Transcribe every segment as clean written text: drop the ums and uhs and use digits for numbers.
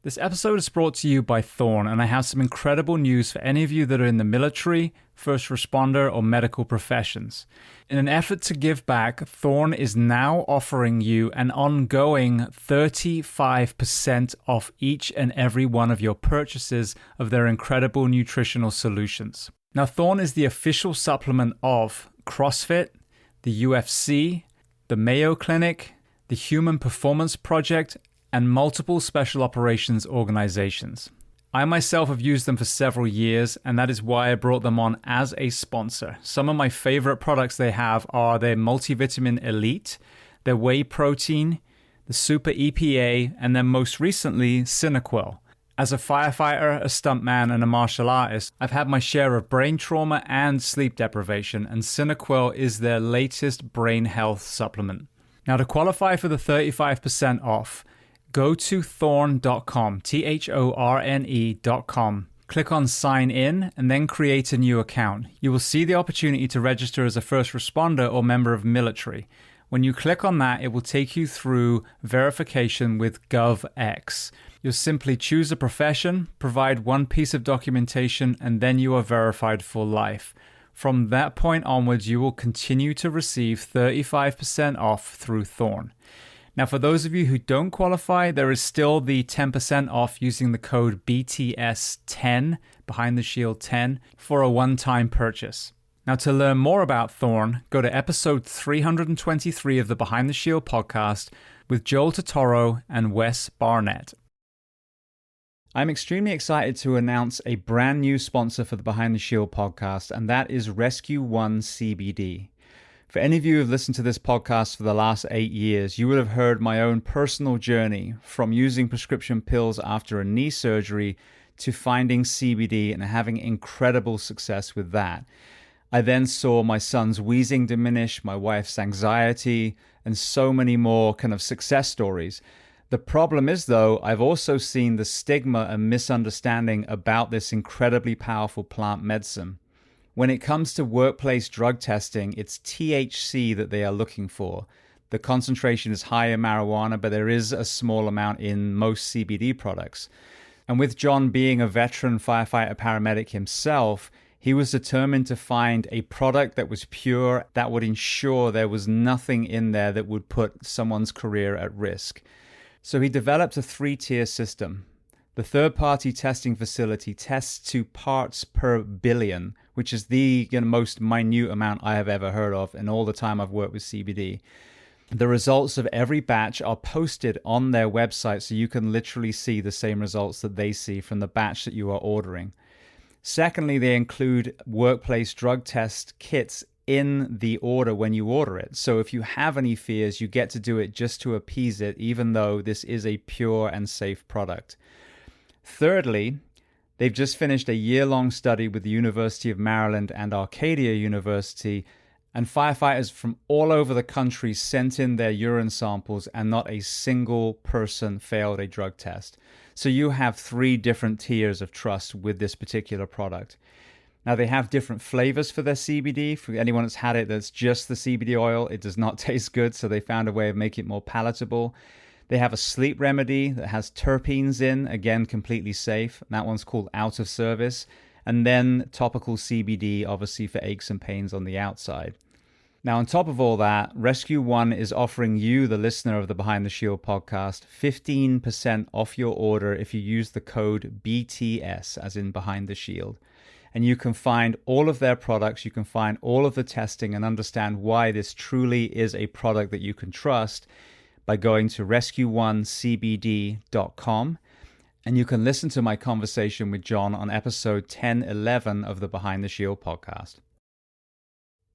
This episode is brought to you by Thorn, and I have some incredible news for any of you that are in the military, first responder, or medical professions. In an effort to give back, Thorn is now offering you an ongoing 35% off each and every one of your purchases of their incredible nutritional solutions. Now, Thorn is the official supplement of CrossFit, the UFC, the Mayo Clinic, the Human Performance Project, and multiple special operations organizations. I myself have used them for several years, and that is why I brought them on as a sponsor. Some of my favorite products they have are their Multivitamin Elite, their Whey Protein, the Super EPA, and then most recently, Cinequil. As a firefighter, a stuntman, and a martial artist, I've had my share of brain trauma and sleep deprivation, and Cinequil is their latest brain health supplement. Now, to qualify for the 35% off, go to thorn.com, thorne.com. Click on sign in and then create a new account. You will see the opportunity to register as a first responder or member of military. When you click on that, it will take you through verification with GovX. You'll simply choose a profession, provide one piece of documentation, and then you are verified for life. From that point onwards, you will continue to receive 35% off through Thorn. Now, for those of you who don't qualify, there is still the 10% off using the code BTS10, Behind the Shield 10, for a one-time purchase. Now, to learn more about Thorn, go to episode 323 of the Behind the Shield podcast with Joel Totoro and Wes Barnett. I'm extremely excited to announce a brand new sponsor for the Behind the Shield podcast, and that is Rescue One CBD. For any of you who have listened to this podcast for the last 8 years, you would have heard my own personal journey from using prescription pills after a knee surgery to finding CBD and having incredible success with that. I then saw my son's wheezing diminish, my wife's anxiety, and so many more kind of success stories. The problem is, though, I've also seen the stigma and misunderstanding about this incredibly powerful plant medicine. When it comes to workplace drug testing, it's THC that they are looking for. The concentration is high in marijuana, but there is a small amount in most CBD products. And with John being a veteran firefighter paramedic himself, he was determined to find a product that was pure, that would ensure there was nothing in there that would put someone's career at risk. So he developed a 3-tier system. The third-party testing facility tests to parts per billion, which is the most minute amount I have ever heard of in all the time I've worked with CBD. The results of every batch are posted on their website, so you can literally see the same results that they see from the batch that you are ordering. Secondly, they include workplace drug test kits in the order when you order it. So if you have any fears, you get to do it just to appease it, even though this is a pure and safe product. Thirdly, they've just finished a year-long study with the University of Maryland and Arcadia University, and firefighters from all over the country sent in their urine samples, and not a single person failed a drug test. So you have 3 different tiers of trust with this particular product. Now, they have different flavors for their CBD. For anyone that's had it that's just the CBD oil, it does not taste good, so they found a way of making it more palatable. They have a sleep remedy that has terpenes in, again, completely safe. That one's called Out of Service. And then topical CBD, obviously for aches and pains on the outside. Now, on top of all that, Rescue One is offering you, the listener of the Behind the Shield podcast, 15% off your order if you use the code BTS, as in Behind the Shield. And you can find all of their products, you can find all of the testing and understand why this truly is a product that you can trust by going to rescue1cbd.com, and you can listen to my conversation with John on episode 1011 of the Behind the Shield podcast.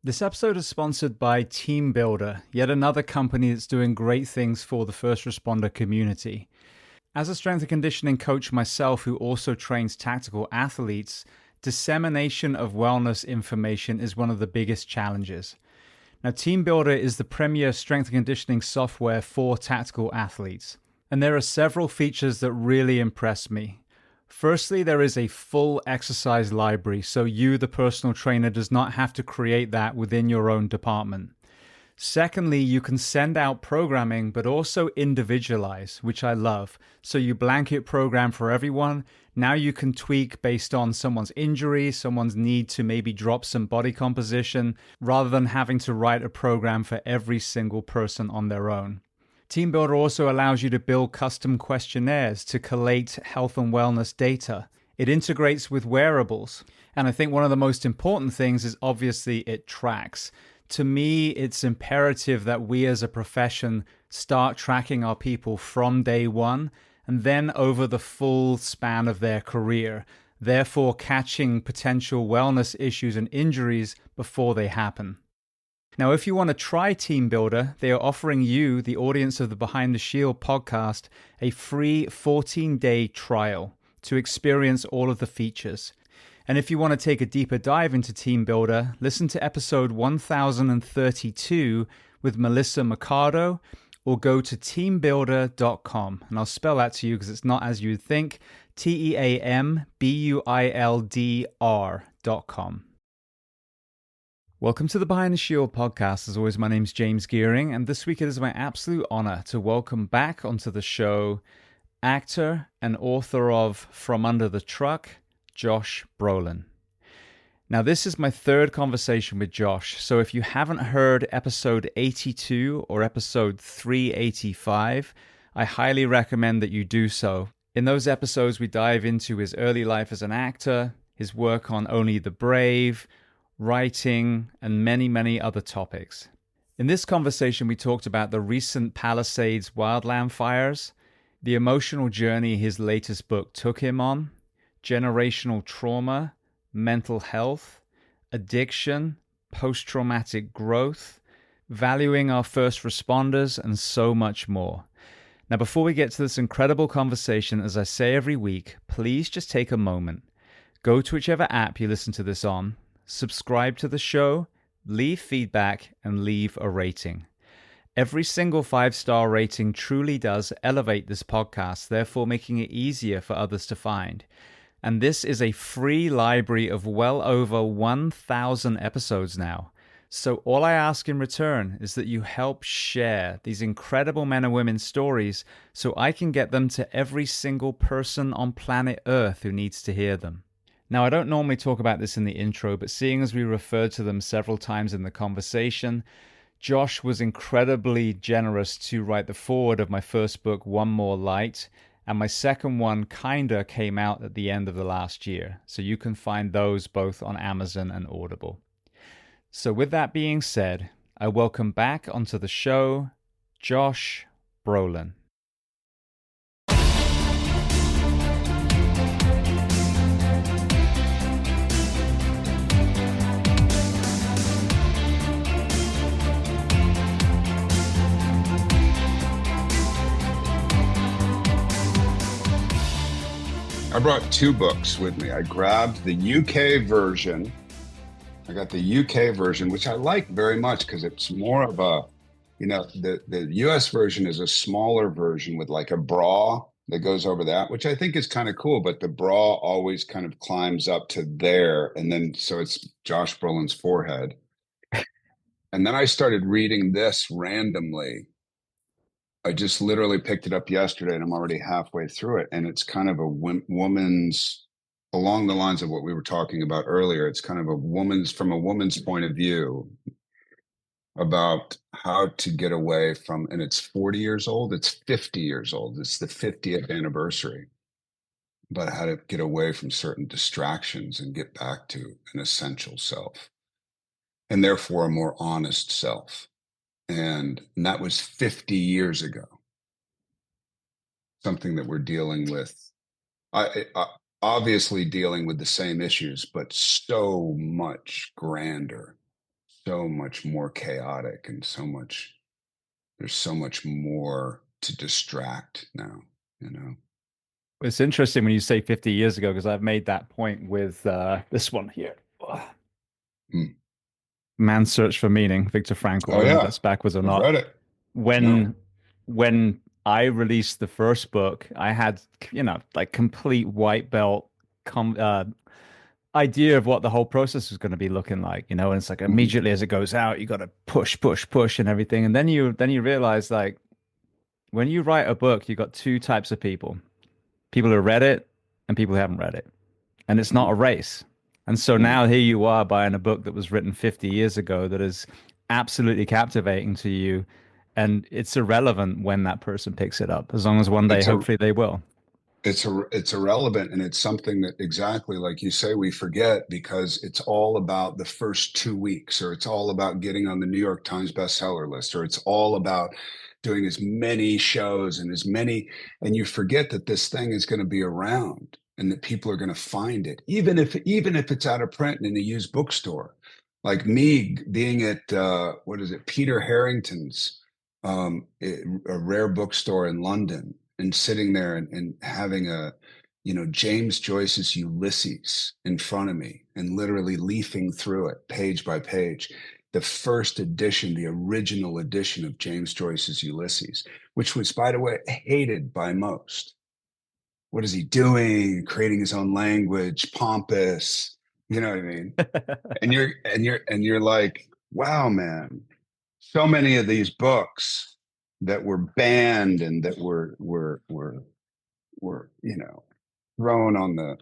This episode is sponsored by Team Builder, yet another company that's doing great things for the first responder community. As a strength and conditioning coach myself who also trains tactical athletes, dissemination of wellness information is one of the biggest challenges. Now, Team Builder is the premier strength and conditioning software for tactical athletes, and there are several features that really impress me. Firstly, there is a full exercise library, so you, the personal trainer, does not have to create that within your own department. Secondly, you can send out programming, but also individualize, which I love. So you blanket program for everyone. Now you can tweak based on someone's injury, someone's need to maybe drop some body composition, rather than having to write a program for every single person on their own. TeamBuilder also allows you to build custom questionnaires to collate health and wellness data. It integrates with wearables. And I think one of the most important things is obviously it tracks. To me, it's imperative that we as a profession start tracking our people from day one and then over the full span of their career, therefore catching potential wellness issues and injuries before they happen. Now, if you want to try TeamBuilder, they are offering you, the audience of the Behind the Shield podcast, a free 14-day trial to experience all of the features. And if you want to take a deeper dive into TeamBuilder, listen to episode 1032 with Melissa Mercado, or go to teambuilder.com. And I'll spell that to you because it's not as you'd think. TeamBuildr.com. Welcome to the Behind the Shield podcast. As always, my name's James Gearing, and this week it is my absolute honor to welcome back onto the show actor and author of From Under the Truck, Josh Brolin. Now, this is my third conversation with Josh, so if you haven't heard episode 82 or episode 385, I highly recommend that you do so. In those episodes, we dive into his early life as an actor, his work on Only the Brave, writing, and many, many other topics. In this conversation, we talked about the recent Palisades wildland fires, the emotional journey his latest book took him on, generational trauma, mental health, addiction, post-traumatic growth, valuing our first responders, and so much more. Now, before we get to this incredible conversation, as I say every week, please just take a moment. Go to whichever app you listen to this on, subscribe to the show, leave feedback, and leave a rating. Every single 5-star rating truly does elevate this podcast, therefore making it easier for others to find. And this is a free library of well over 1,000 episodes now. So all I ask in return is that you help share these incredible men and women's stories so I can get them to every single person on planet Earth who needs to hear them. Now, I don't normally talk about this in the intro, but seeing as we referred to them several times in the conversation, Josh was incredibly generous to write the foreword of my first book, One More Light, and my second one kinda came out at the end of the last year. So you can find those both on Amazon and Audible. So with that being said, I welcome back onto the show, Josh Brolin. I brought 2 books with me. I grabbed the UK version. I got the UK version, which I like very much because it's more of a, the US version is a smaller version with like a bra that goes over that, which I think is kind of cool, but the bra always kind of climbs up to there. And then, so it's Josh Brolin's forehead. And then I started reading this randomly. I just literally picked it up yesterday and I'm already halfway through it. And it's kind of a woman's, along the lines of what we were talking about earlier, it's kind of from a woman's point of view about how to get away from, and it's 40 years old, it's 50 years old, it's the 50th anniversary, about how to get away from certain distractions and get back to an essential self, and therefore a more honest self. And that was 50 years ago. Something that we're dealing with, obviously dealing with the same issues, but so much grander, so much more chaotic, and there's so much more to distract now, It's interesting when you say 50 years ago, because I've made that point with this one here. Man's Search for Meaning, Viktor Frankl. Oh, yeah. That's backwards or I've not. read it. When I released the first book, I had, like complete white belt idea of what the whole process was going to be looking like, you know, and it's like Mhm. immediately as it goes out, you got to push, push, push and everything. And then you realize like when you write a book, you got two types of people. People who read it and people who haven't read it. And it's not a race. And so Yeah. now here you are buying a book that was written 50 years ago that is absolutely captivating to you. And it's irrelevant when that person picks it up, as long as one day, It's a hopefully, they will. it's irrelevant, and it's something that, exactly like you say, we forget because it's all about the first 2 weeks, or it's all about getting on the New York Times bestseller list, or it's all about doing as many shows and as many, and you forget that this thing is going to be around and that people are going to find it, even if it's out of print and in a used bookstore. Like me being at what is it, Peter Harrington's, a rare bookstore in London, and sitting there and having James Joyce's Ulysses in front of me and literally leafing through it page by page. The first edition, the original edition of James Joyce's Ulysses, which was, by the way, hated by most. What is he doing? Creating his own language, pompous. You know what I mean? And you're like, wow, man, so many of these books that were banned and that were thrown on the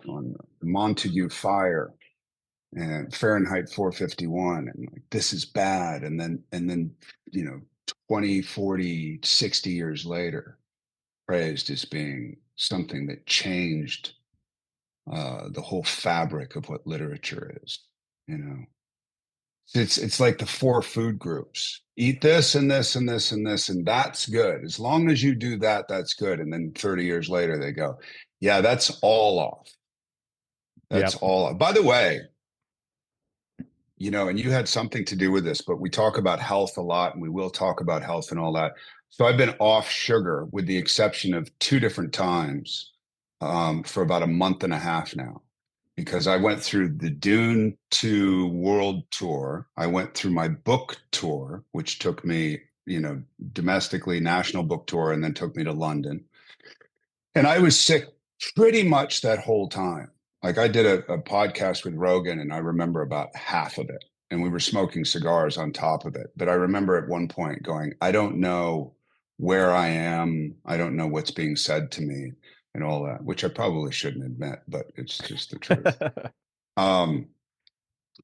Montague fire and Fahrenheit 451, and like, this is bad, and then you know 20, 40, 60 years later, praised as being something that changed the whole fabric of what literature is. You know, it's like the four food groups. Eat this and this and this and this, and that's good. As long as you do that, that's good. And then 30 years later, they go, yeah, that's all off. That's Yep. all off. By the way, and you had something to do with this, but we talk about health a lot, and we will talk about health and all that. So I've been off sugar, with the exception of two different times, for about a month and a half now, because I went through the Dune 2 world tour. I went through my book tour, which took me, domestically, national book tour, and then took me to London. And I was sick pretty much that whole time. Like, I did a podcast with Rogan, and I remember about half of it. And we were smoking cigars on top of it. But I remember at one point going, I don't know where I am. I don't know what's being said to me and all that, which I probably shouldn't admit, but it's just the truth. Um,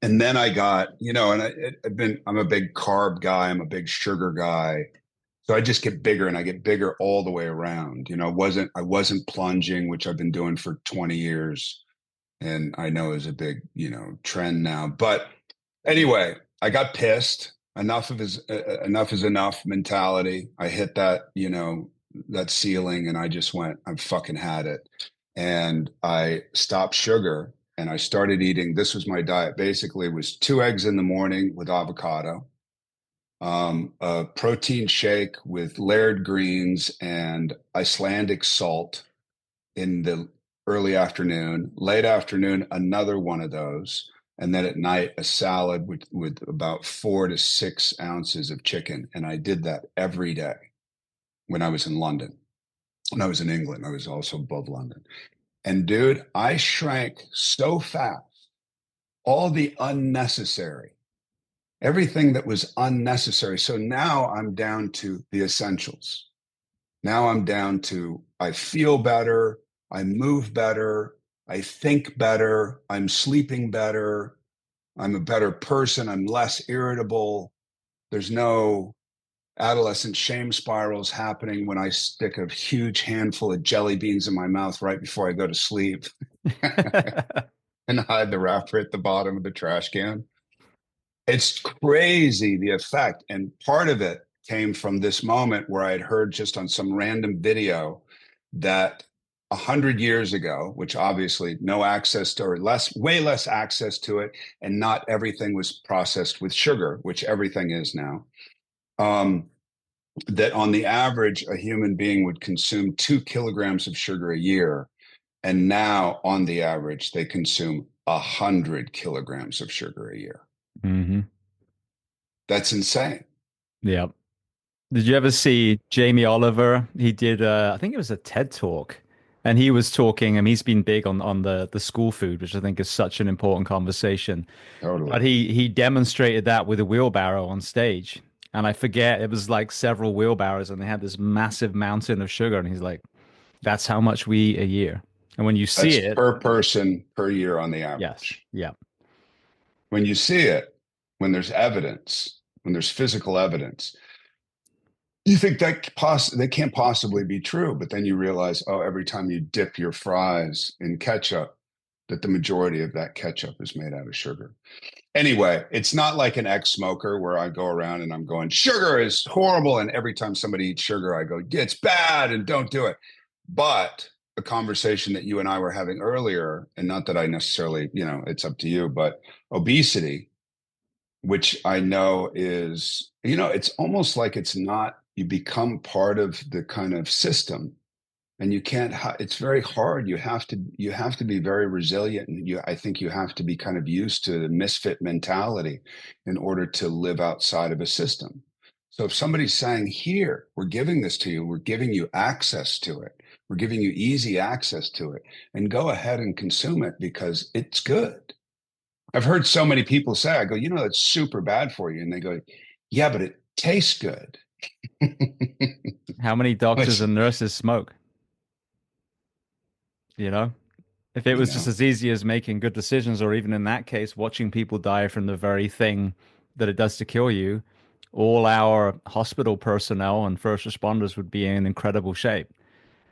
and then I got, I'm a big carb guy. I'm a big sugar guy. So I just get bigger, and I get bigger all the way around. I wasn't plunging, which I've been doing for 20 years. And I know is a big, trend now. But anyway, I got pissed. Enough is enough mentality. I hit that ceiling, and I just went, I've fucking had it. And I stopped sugar, and I started eating. This was my diet. Basically, it was 2 eggs in the morning with avocado, a protein shake with layered greens and Icelandic salt in the early afternoon, late afternoon, another one of those. And then at night, a salad with about 4 to 6 ounces of chicken. And I did that every day when I was in London. When I was in England, I was also above London. And dude, I shrank so fast, all the unnecessary, everything that was unnecessary. So now I'm down to the essentials. Now I'm down to, I feel better, I move better, I think better, I'm sleeping better, I'm a better person, I'm less irritable. There's no adolescent shame spirals happening when I stick a huge handful of jelly beans in my mouth right before I go to sleep and hide the wrapper at the bottom of the trash can. It's crazy, the effect. And part of it came from this moment where I had heard just on some random video that 100 years ago, which obviously no access to, or way less access to it, and not everything was processed with sugar, which everything is now. That on the average, a human being would consume 2 kilograms of sugar a year. And now, on the average, they consume 100 kilograms of sugar a year. Hmm. That's insane. Yep. Did you ever see Jamie Oliver? He did, I think it was a TED talk, And he was talking, and he's been big on the school food, which I think is such an important conversation. Totally. But he demonstrated that with a wheelbarrow on stage. And I forget, it was like several wheelbarrows, and they had this massive mountain of sugar. And he's like, that's how much we eat a year. And when you see That's it, per person per year on the yes, average. yeah. When you see it, when there's evidence, when there's physical evidence, you think that can't possibly be true, but then you realize, oh, every time you dip your fries in ketchup, that the majority of that ketchup is made out of sugar. Anyway, it's not like an ex-smoker where I go around and I'm going, sugar is horrible, and every time somebody eats sugar, I go, yeah, it's bad and don't do it. But a conversation that you and I were having earlier, and not that I necessarily, it's up to you, but obesity, which I know is, it's almost like it's not, you become part of the kind of system, and you can't, it's very hard. You have to be very resilient. And I think you have to be kind of used to the misfit mentality in order to live outside of a system. So if somebody's saying, here, we're giving this to you, we're giving you access to it, we're giving you easy access to it, and go ahead and consume it because it's good. I've heard so many people say, I go, that's super bad for you. And they go, yeah, but it tastes good. How many doctors Which, and nurses smoke? You know, if it you was just know, as easy as making good decisions, or even in that case, watching people die from the very thing that it does to kill you, all our hospital personnel and first responders would be in incredible shape.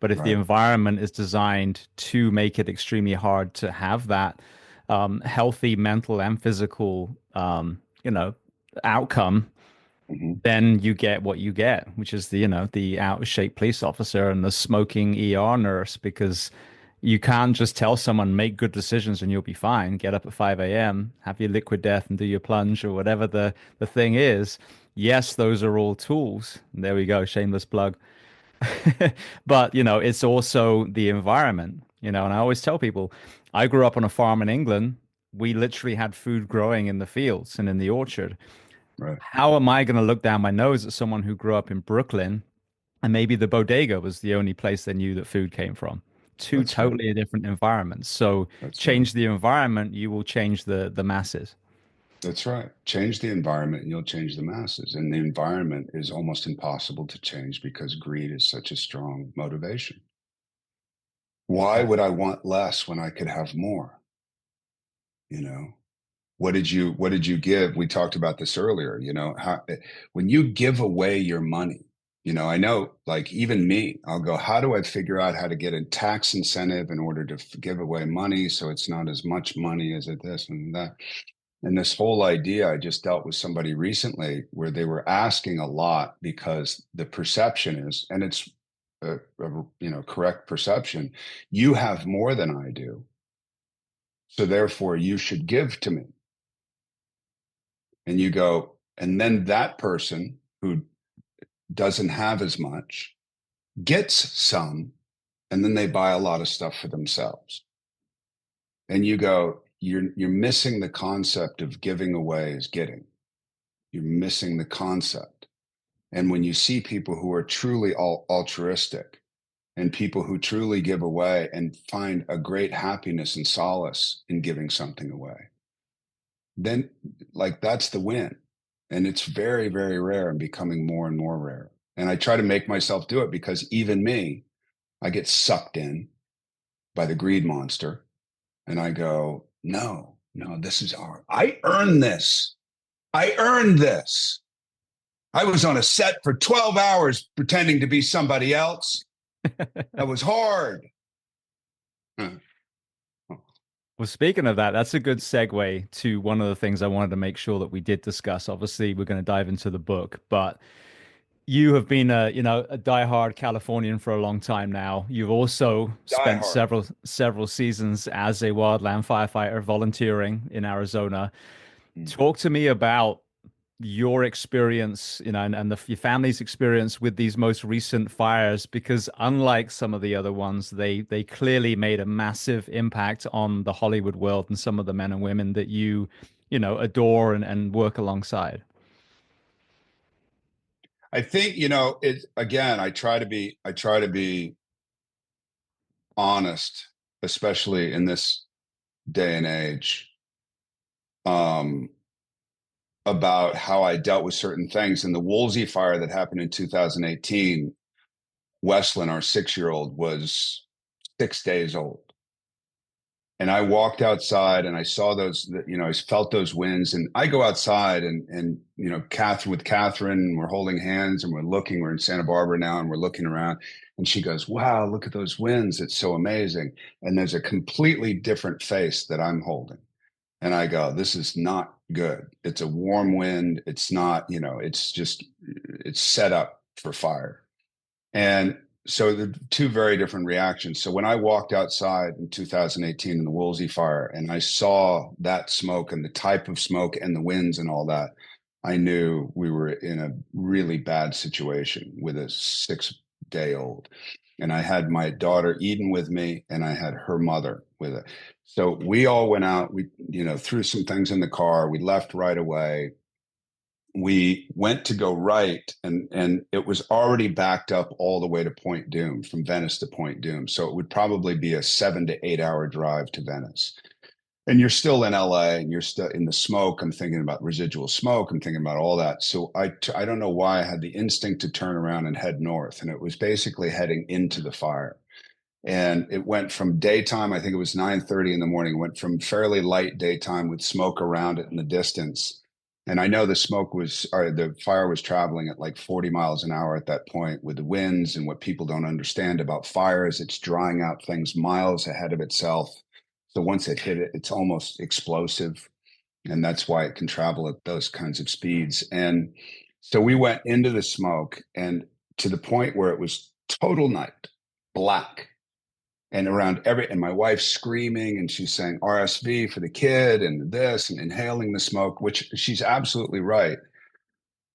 But if the right. environment is designed to make it extremely hard to have that healthy mental and physical, outcome, Mhm. then you get what you get, which is the out of shape police officer and the smoking ER nurse, because you can't just tell someone make good decisions and you'll be fine. Get up at 5 a.m., have your liquid death and do your plunge or whatever the thing is. Yes, those are all tools. There we go, shameless plug. But, it's also the environment, and I always tell people, I grew up on a farm in England. We literally had food growing in the fields and in the orchard. Right. How am I going to look down my nose at someone who grew up in Brooklyn and maybe the bodega was the only place they knew that food came from? Two That's right. totally different environments. So That's right. change the environment, you will change the masses. That's right. Change the environment and you'll change the masses. And the environment is almost impossible to change because greed is such a strong motivation. Why would I want less when I could have more? You know, what did you give? We talked about this earlier, how when you give away your money, I know like even me, I'll go, how do I figure out how to get a tax incentive in order to give away money so it's not as much money as it this and that? And this whole idea, I just dealt with somebody recently where they were asking a lot because the perception is, and it's correct perception, you have more than I do, so therefore you should give to me. And you go, and then that person who doesn't have as much gets some, and then they buy a lot of stuff for themselves. And you go, you're missing the concept of giving away is getting. You're missing the concept. And when you see people who are truly altruistic and people who truly give away and find a great happiness and solace in giving something away, then like that's the win. And it's very, very rare and becoming more and more rare. And I try to make myself do it because even me, I get sucked in by the greed monster and I go, no, no, this is our, I earned this. I earned this. I was on a set for 12 hours pretending to be somebody else. That was hard. Well, speaking of that, that's a good segue to one of the things I wanted to make sure that we did discuss. Obviously, we're going to dive into the book, but you have been a diehard Californian for a long time now. You've also Die spent hard. several seasons as a wildland firefighter volunteering in Arizona. Talk to me about your experience, and your family's experience with these most recent fires, because unlike some of the other ones, they clearly made a massive impact on the Hollywood world and some of the men and women that adore and work alongside. I think, it again, I try to be honest, especially in this day and age, um, about how I dealt with certain things. And the Woolsey fire that happened in 2018, Westlin, our 6-year-old, was 6 days old. And I walked outside and I saw those, I felt those winds. And I go outside and Catherine, we're holding hands and we're in Santa Barbara now and we're looking around. And she goes, wow, look at those winds. It's so amazing. And there's a completely different face that I'm holding. And I go, this is not good. It's a warm wind. It's not, it's set up for fire. And so the two very different reactions. So when I walked outside in 2018 in the Woolsey fire and I saw that smoke and the type of smoke and the winds and all that, I knew we were in a really bad situation with a 6-day-old. And I had my daughter Eden with me and I had her mother with it. So we all went out, we, threw some things in the car. We left right away. We went to go right and it was already backed up all the way to Point Dume, from Venice to Point Dume. So it would probably be a 7 to 8 hour drive to Venice. And you're still in LA and you're still in the smoke. I'm thinking about residual smoke. I'm thinking about all that. So I don't know why I had the instinct to turn around and head north. And it was basically heading into the fire. And it went from daytime, I think it was 9:30 in the morning, went from fairly light daytime with smoke around it in the distance. And I know the fire was traveling at like 40 miles an hour at that point with the winds. And what people don't understand about fire is it's drying out things miles ahead of itself. So once it hit it, it's almost explosive. And that's why it can travel at those kinds of speeds. And so we went into the smoke and to the point where it was total night, black. And and my wife's screaming and she's saying RSV for the kid and this and inhaling the smoke, which she's absolutely right.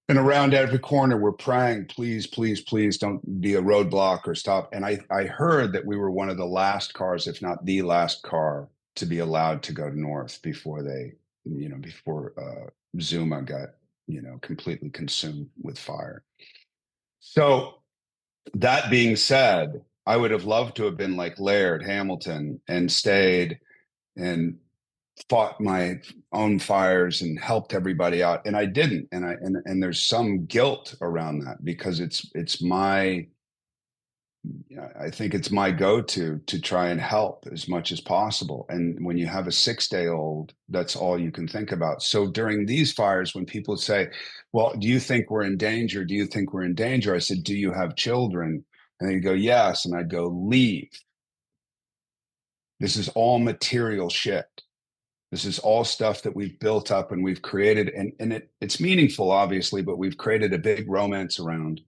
And around every corner, we're praying, please, please, please don't be a roadblock or stop. And I heard that we were one of the last cars, if not the last car, to be allowed to go north before Zuma got, completely consumed with fire. So that being said, I would have loved to have been like Laird Hamilton and stayed and fought my own fires and helped everybody out. And I didn't. And there's some guilt around that because I think it's my go-to to try and help as much as possible. And when you have a 6-day-old, that's all you can think about. So during these fires, when people say, well, do you think we're in danger? Do you think we're in danger? I said, do you have children? And they go, yes. And I'd go, leave. This is all material shit. This is all stuff that we've built up and we've created. And it's meaningful, obviously, but we've created a big romance around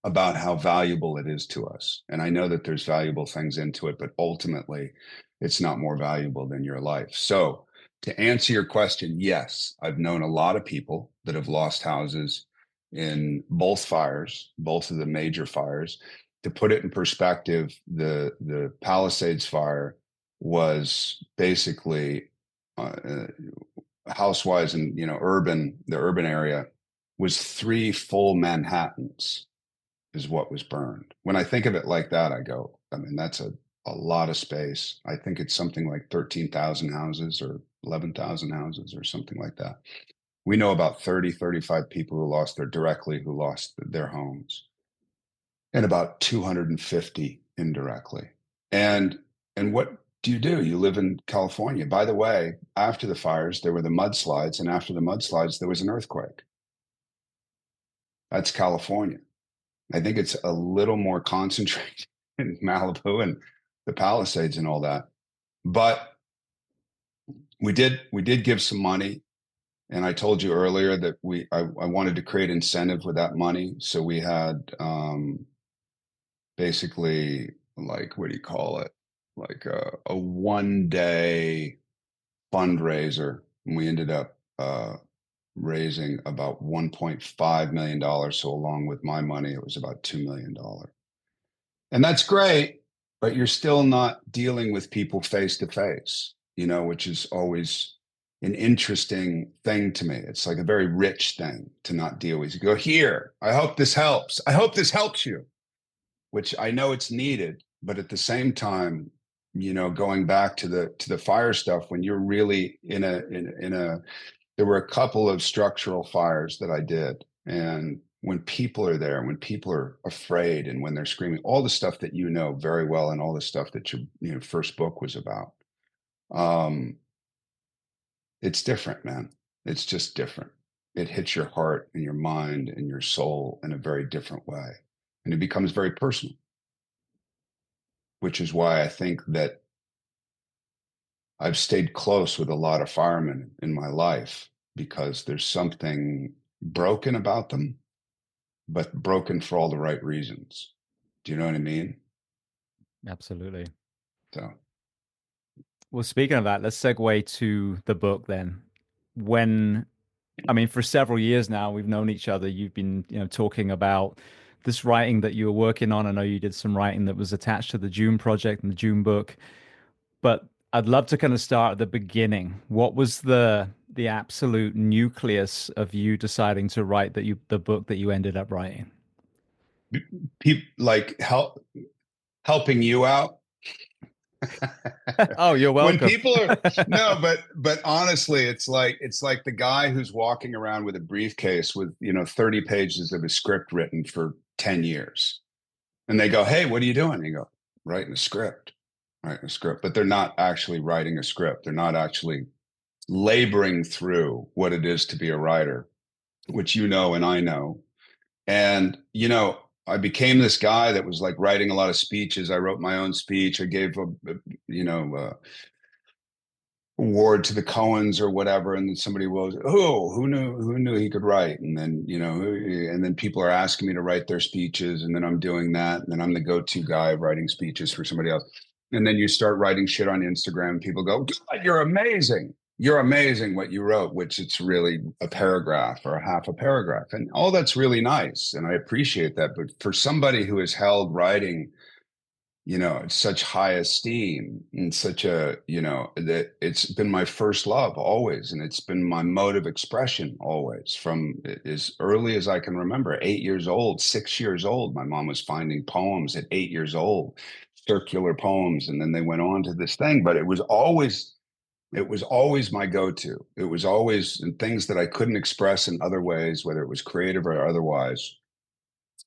about how valuable it is to us. And I know that there's valuable things into it, but ultimately it's not more valuable than your life. So to answer your question, yes, I've known a lot of people that have lost houses in both fires, both of the major fires. To put it in perspective, the Palisades fire was basically house-wise and the urban area was 3 full Manhattans is what was burned. When I think of it like that, I go, I mean, that's a lot of space. I think it's something like 13,000 houses or 11,000 houses or something like that. We know about 35 people who lost their homes and about 250 indirectly. And what do? You live in California. By the way, after the fires, there were the mudslides, and after the mudslides, there was an earthquake. That's California. I think it's a little more concentrated in Malibu and the Palisades and all that. But we did give some money. And I told you earlier that I wanted to create incentive with that money. So we had basically like, what do you call it? Like a 1-day fundraiser. And we ended up raising about $1.5 million. So along with my money, it was about $2 million. And that's great, but you're still not dealing with people face to face, which is always an interesting thing to me. It's like a very rich thing to not deal with. You go, here, I hope this helps. I hope this helps you, which I know it's needed. but at the same time, going back to the fire stuff, when you're really in a there were a couple of structural fires that I did. And when people are there, when people are afraid, and when they're screaming, all the stuff that you know very well, and all the stuff that your first book was about, um, it's different, man. It's just different. It hits your heart and your mind and your soul in a very different way. And it becomes very personal, which is why I think that I've stayed close with a lot of firemen in my life, because there's something broken about them, but broken for all the right reasons. Do you know what I mean? Absolutely. So, Well, speaking of that, let's segue to the book then. When, I mean, for several years now, we've known each other. You've been, talking about this writing that you were working on. I know you did some writing that was attached to the June project and the June book, but I'd love to kind of start at the beginning. What was the absolute nucleus of you deciding to write the book that you ended up writing? people like helping you out. Oh, you're When welcome. people are no, but honestly, it's like the guy who's walking around with a briefcase with 30 pages of a script written for 10 years, and they go, "Hey, what are you doing?" And you go, writing a script, but they're not actually writing a script. They're not actually laboring through what it is to be a writer, which you know and I know. And I became this guy that was like writing a lot of speeches. I wrote my own speech. I gave award to the Coens or whatever, and then somebody was, oh, who knew he could write? And then and then people are asking me to write their speeches, and then I'm doing that, and then I'm the go-to guy writing speeches for somebody else. And then you start writing shit on Instagram, and people go, God, you're amazing. You're amazing what you wrote, which it's really a paragraph or a half a paragraph. And all that's really nice. And I appreciate that. But for somebody who has held writing it's such high esteem, and such that it's been my first love always, and it's been my mode of expression always, from as early as I can remember. 8 years old, 6 years old, my mom was finding poems at 8 years old, circular poems, and then they went on to this thing. But it was always my go-to. It was always in things that I couldn't express in other ways, whether it was creative or otherwise,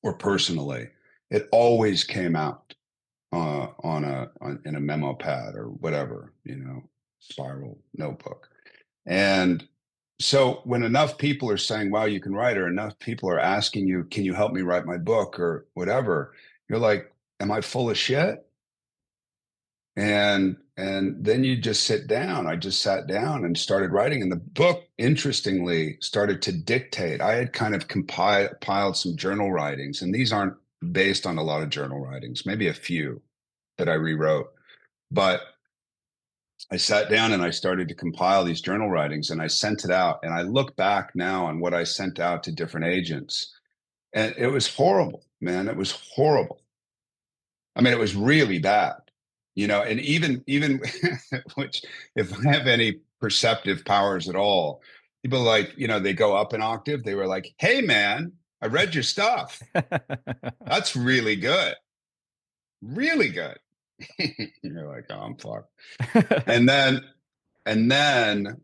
or personally. It always came out in a memo pad or whatever, spiral notebook. And so when enough people are saying, wow, you can write, or enough people are asking you, can you help me write my book or whatever, you're like, am I full of shit? And then you just sit down. I just sat down and started writing. And the book, interestingly, started to dictate. I had kind of compiled some journal writings, and these aren't based on a lot of journal writings, maybe a few that I rewrote. But I sat down and I started to compile these journal writings, and I sent it out. And I look back now on what I sent out to different agents, and it was horrible, man. It was horrible. I mean, it was really bad, and even which, if I have any perceptive powers at all, people like, they go up an octave. They were like, hey, man, I read your stuff. That's really good. Really good. You're like, oh, I'm fucked. And then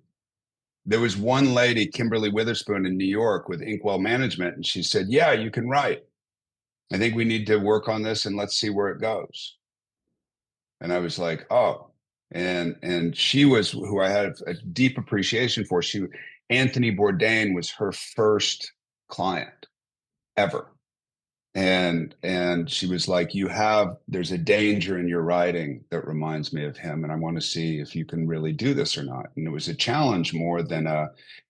there was one lady, Kimberly Witherspoon, in New York with Inkwell Management, and she said, yeah, you can write. I think we need to work on this, and let's see where it goes. And I was like, oh. And she was who I had a deep appreciation for. Anthony Bourdain was her first client ever. And she was like, there's a danger in your writing that reminds me of him, and I want to see if you can really do this or not. And it was a challenge more than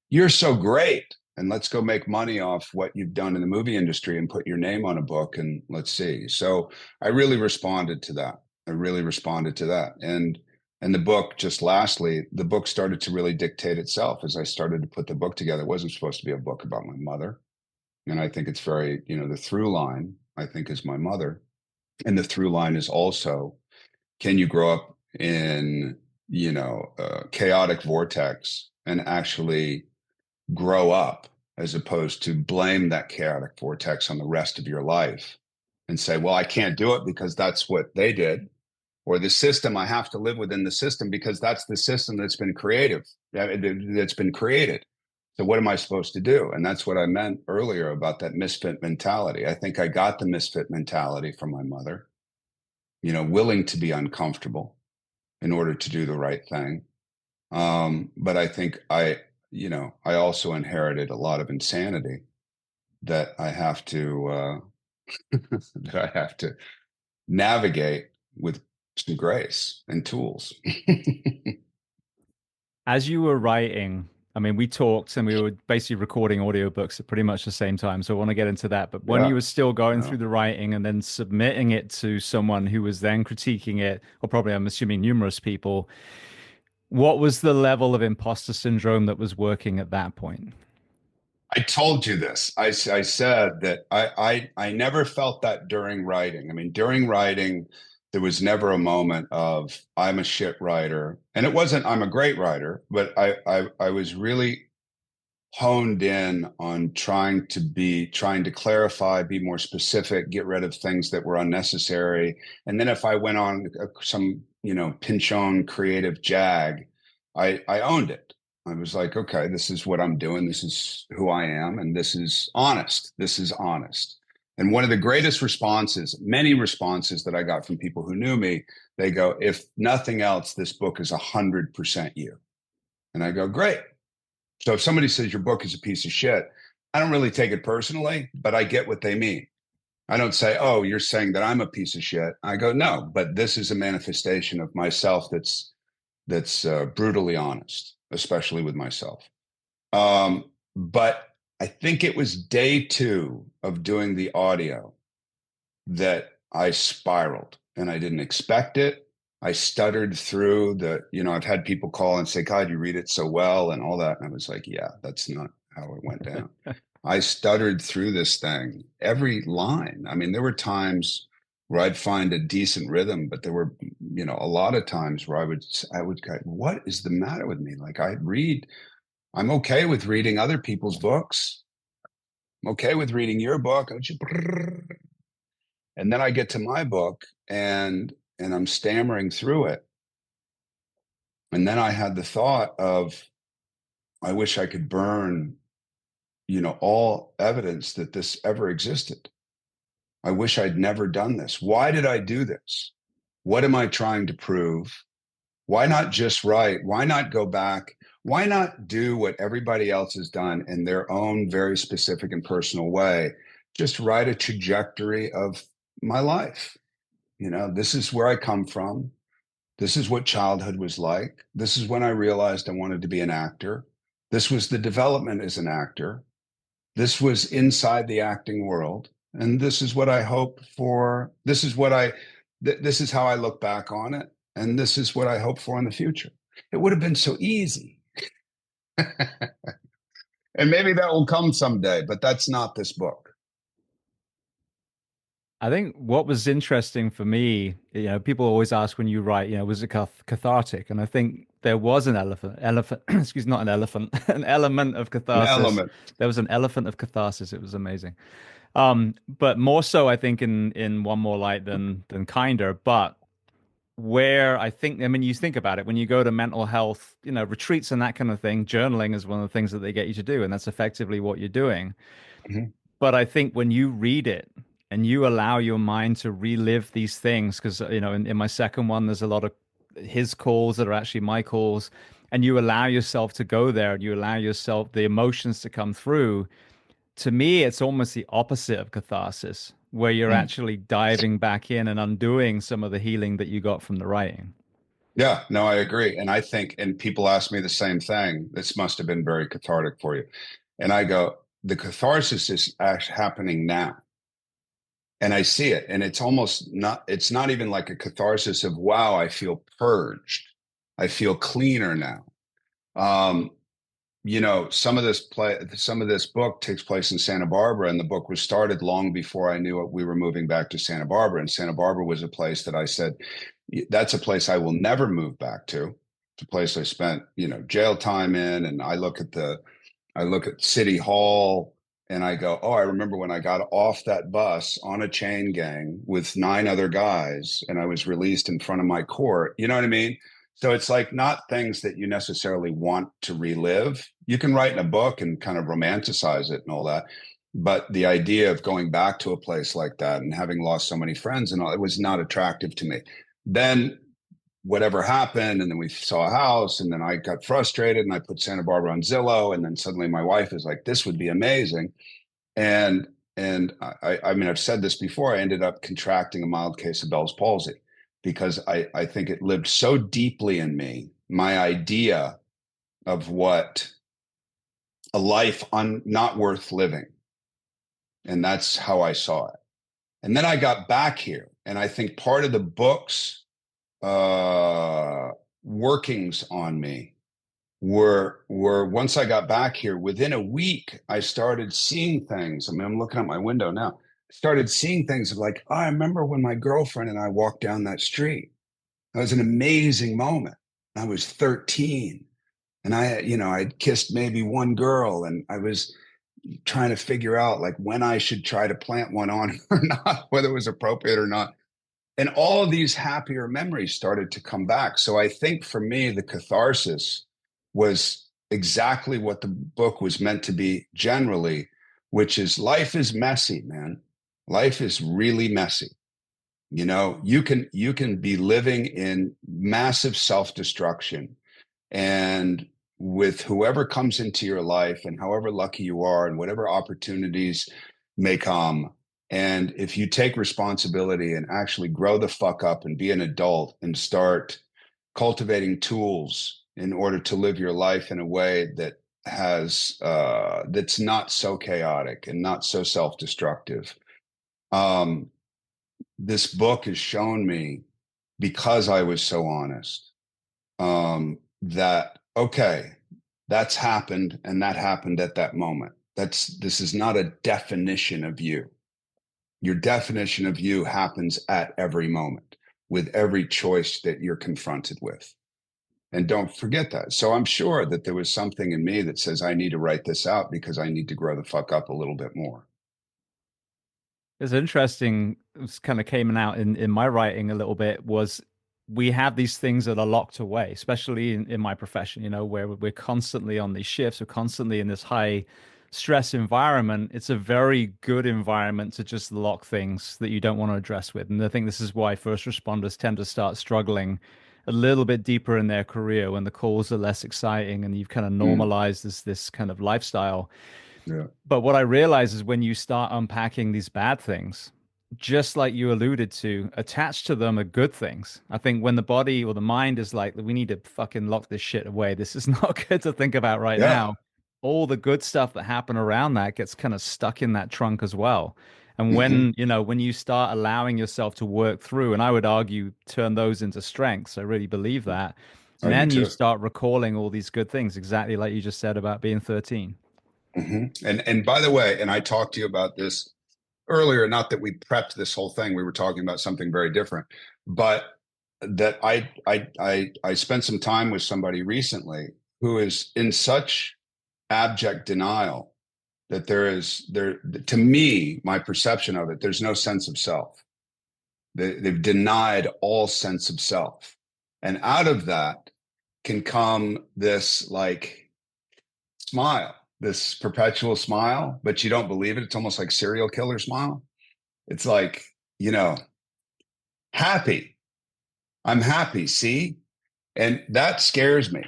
you're so great, and let's go make money off what you've done in the movie industry and put your name on a book, and let's see. So I really responded to that. And the book, just lastly, the book started to really dictate itself as I started to put the book together. It wasn't supposed to be a book about my mother. And I think it's very, the through line, I think, is my mother. And the through line is also, can you grow up in, a chaotic vortex and actually grow up, as opposed to blame that chaotic vortex on the rest of your life and say, well, I can't do it because that's what they did, or the system, I have to live within the system because that's the system that's been that's been created. So what am I supposed to do? And that's what I meant earlier about that misfit mentality. I think I got the misfit mentality from my mother, willing to be uncomfortable in order to do the right thing. But I think I also inherited a lot of insanity that I have to that I have to navigate with some grace and tools. As you were writing, I mean, we talked and we were basically recording audiobooks at pretty much the same time. So I want to get into that. But when you Yeah. were still going Yeah. through the writing and then submitting it to someone who was then critiquing it, or probably I'm assuming numerous people, what was the level of imposter syndrome that was working at that point? I told you this. I said that I never felt that during writing. I mean, during writing, there was never a moment of I'm a shit writer. And it wasn't I'm a great writer, but I was really honed in on trying to clarify, be more specific, get rid of things that were unnecessary. And then if I went on some, pinchon creative jag, I owned it. I was like, okay, this is what I'm doing. This is who I am. And this is honest. This is honest. And one of the greatest responses, many responses that I got from people who knew me, they go, if nothing else, this book is 100% you. And I go, great. So if somebody says your book is a piece of shit, I don't really take it personally, but I get what they mean. I don't say, oh, you're saying that I'm a piece of shit. I go, no, but this is a manifestation of myself that's brutally honest, especially with myself. But I think it was day 2 of doing the audio that I spiraled, and I didn't expect it. I stuttered through I've had people call and say, God, you read it so well and all that. And I was like, yeah, that's not how it went down. I stuttered through this thing, every line. I mean, there were times where I'd find a decent rhythm, but there were, a lot of times where I would go, what is the matter with me? Like I'm okay with reading other people's books. I'm okay with reading your book. And then I get to my book and I'm stammering through it. And then I had the thought of, I wish I could burn, all evidence that this ever existed. I wish I'd never done this. Why did I do this? What am I trying to prove? Why not just write? Why not go back? Why not do what everybody else has done in their own very specific and personal way? Just write a trajectory of my life. This is where I come from. This is what childhood was like. This is when I realized I wanted to be an actor. This was the development as an actor. This was inside the acting world. And this is what I hope for. This is how I look back on it. And this is what I hope for in the future. It would have been so easy. And maybe that will come someday, but that's not this book. I think what was interesting for me, people always ask when you write, was it cathartic? And I think there was an excuse, not an elephant, an element of An catharsis. element. There was an elephant of catharsis. It was amazing. But more so, I think in One More Light than Kinder. But where I think, I mean, you think about it, when you go to mental health, retreats and that kind of thing, journaling is one of the things that they get you to do, and that's effectively what you're doing. Mhm. But I think when you read it and you allow your mind to relive these things, because, in my second one, there's a lot of his calls that are actually my calls, and you allow yourself to go there and you allow yourself the emotions to come through. To me, it's almost the opposite of catharsis, where you're Mm. actually diving back in and undoing some of the healing that you got from the writing. Yeah, no, I agree. And I think, and people ask me the same thing, this must have been very cathartic for you. And I go, the catharsis is actually happening now. And I see it. And it's not even like a catharsis of, wow, I feel purged. I feel cleaner now. Um, some of this book takes place in Santa Barbara, and the book was started long before I knew we were moving back to Santa Barbara. And Santa Barbara was a place that I said, that's a place I will never move back to. It's a place I spent, jail time in, and I look at City Hall And I go, oh, I remember when I got off that bus on a chain gang with 9 other guys and I was released in front of my court. You know what I mean? So it's like not things that you necessarily want to relive. You can write in a book and kind of romanticize it and all that. But the idea of going back to a place like that and having lost so many friends and all, it was not attractive to me. Then whatever happened, and then we saw a house, and then I got frustrated and I put Santa Barbara on Zillow, and then suddenly my wife is like, this would be amazing. And I mean, I've said this before, I ended up contracting a mild case of Bell's palsy because I think it lived so deeply in me, my idea of what a life not worth living. And that's how I saw it. And then I got back here, and I think part of the book's workings on me were once I got back here, within a week, I started seeing things. I mean, I'm looking out my window now. Started seeing things of like, oh, I remember when my girlfriend and I walked down that street. That was an amazing moment. I was 13, and I'd kissed maybe one girl, and I was trying to figure out like when I should try to plant one on or not, whether it was appropriate or not. And all of these happier memories started to come back. So I think for me, the catharsis was exactly what the book was meant to be generally, which is life is messy, man. Life is really messy. You can be living in massive self-destruction, and with whoever comes into your life and however lucky you are and whatever opportunities may come, and if you take responsibility and actually grow the fuck up and be an adult and start cultivating tools in order to live your life in a way that has that's not so chaotic and not so self-destructive. um, this book has shown me, because I was so honest, that okay, that's happened, and that happened at that moment. This is not a definition of you. Your definition of you happens at every moment with every choice that you're confronted with. And don't forget that. So I'm sure that there was something in me that says I need to write this out because I need to grow the fuck up a little bit more. It's interesting. It's kind of came out in my writing a little bit was we have these things that are locked away, especially in my profession, where we're constantly on these shifts, we're constantly in this high stress environment. It's a very good environment to just lock things that you don't want to address with. And I think this is why first responders tend to start struggling a little bit deeper in their career when the calls are less exciting and you've kind of Mm, normalized this kind of lifestyle. yeah. But what I realize is when you start unpacking these bad things, just like you alluded to, attached to them are good things. I think when the body or the mind is like, we need to fucking lock this shit away. This is not good to think about right Yeah. now. All the good stuff that happened around that gets kind of stuck in that trunk as well. And Hmm. when you start allowing yourself to work through, and I would argue turn those into strengths, I really believe that. I do Then you too. start recalling all these good things, exactly like you just said about being 13. And by the way, and I talked to you about this earlier, not that we prepped this whole thing, we were talking about something very different, but that I spent some time with somebody recently who is in such abject denial that there to me, my perception of it, there's no sense of self. They've denied all sense of self, and out of that can come this like smile, this perpetual smile, but you don't believe it. It's almost like serial killer smile. It's like, you know, happy. I'm happy. See? And that scares me.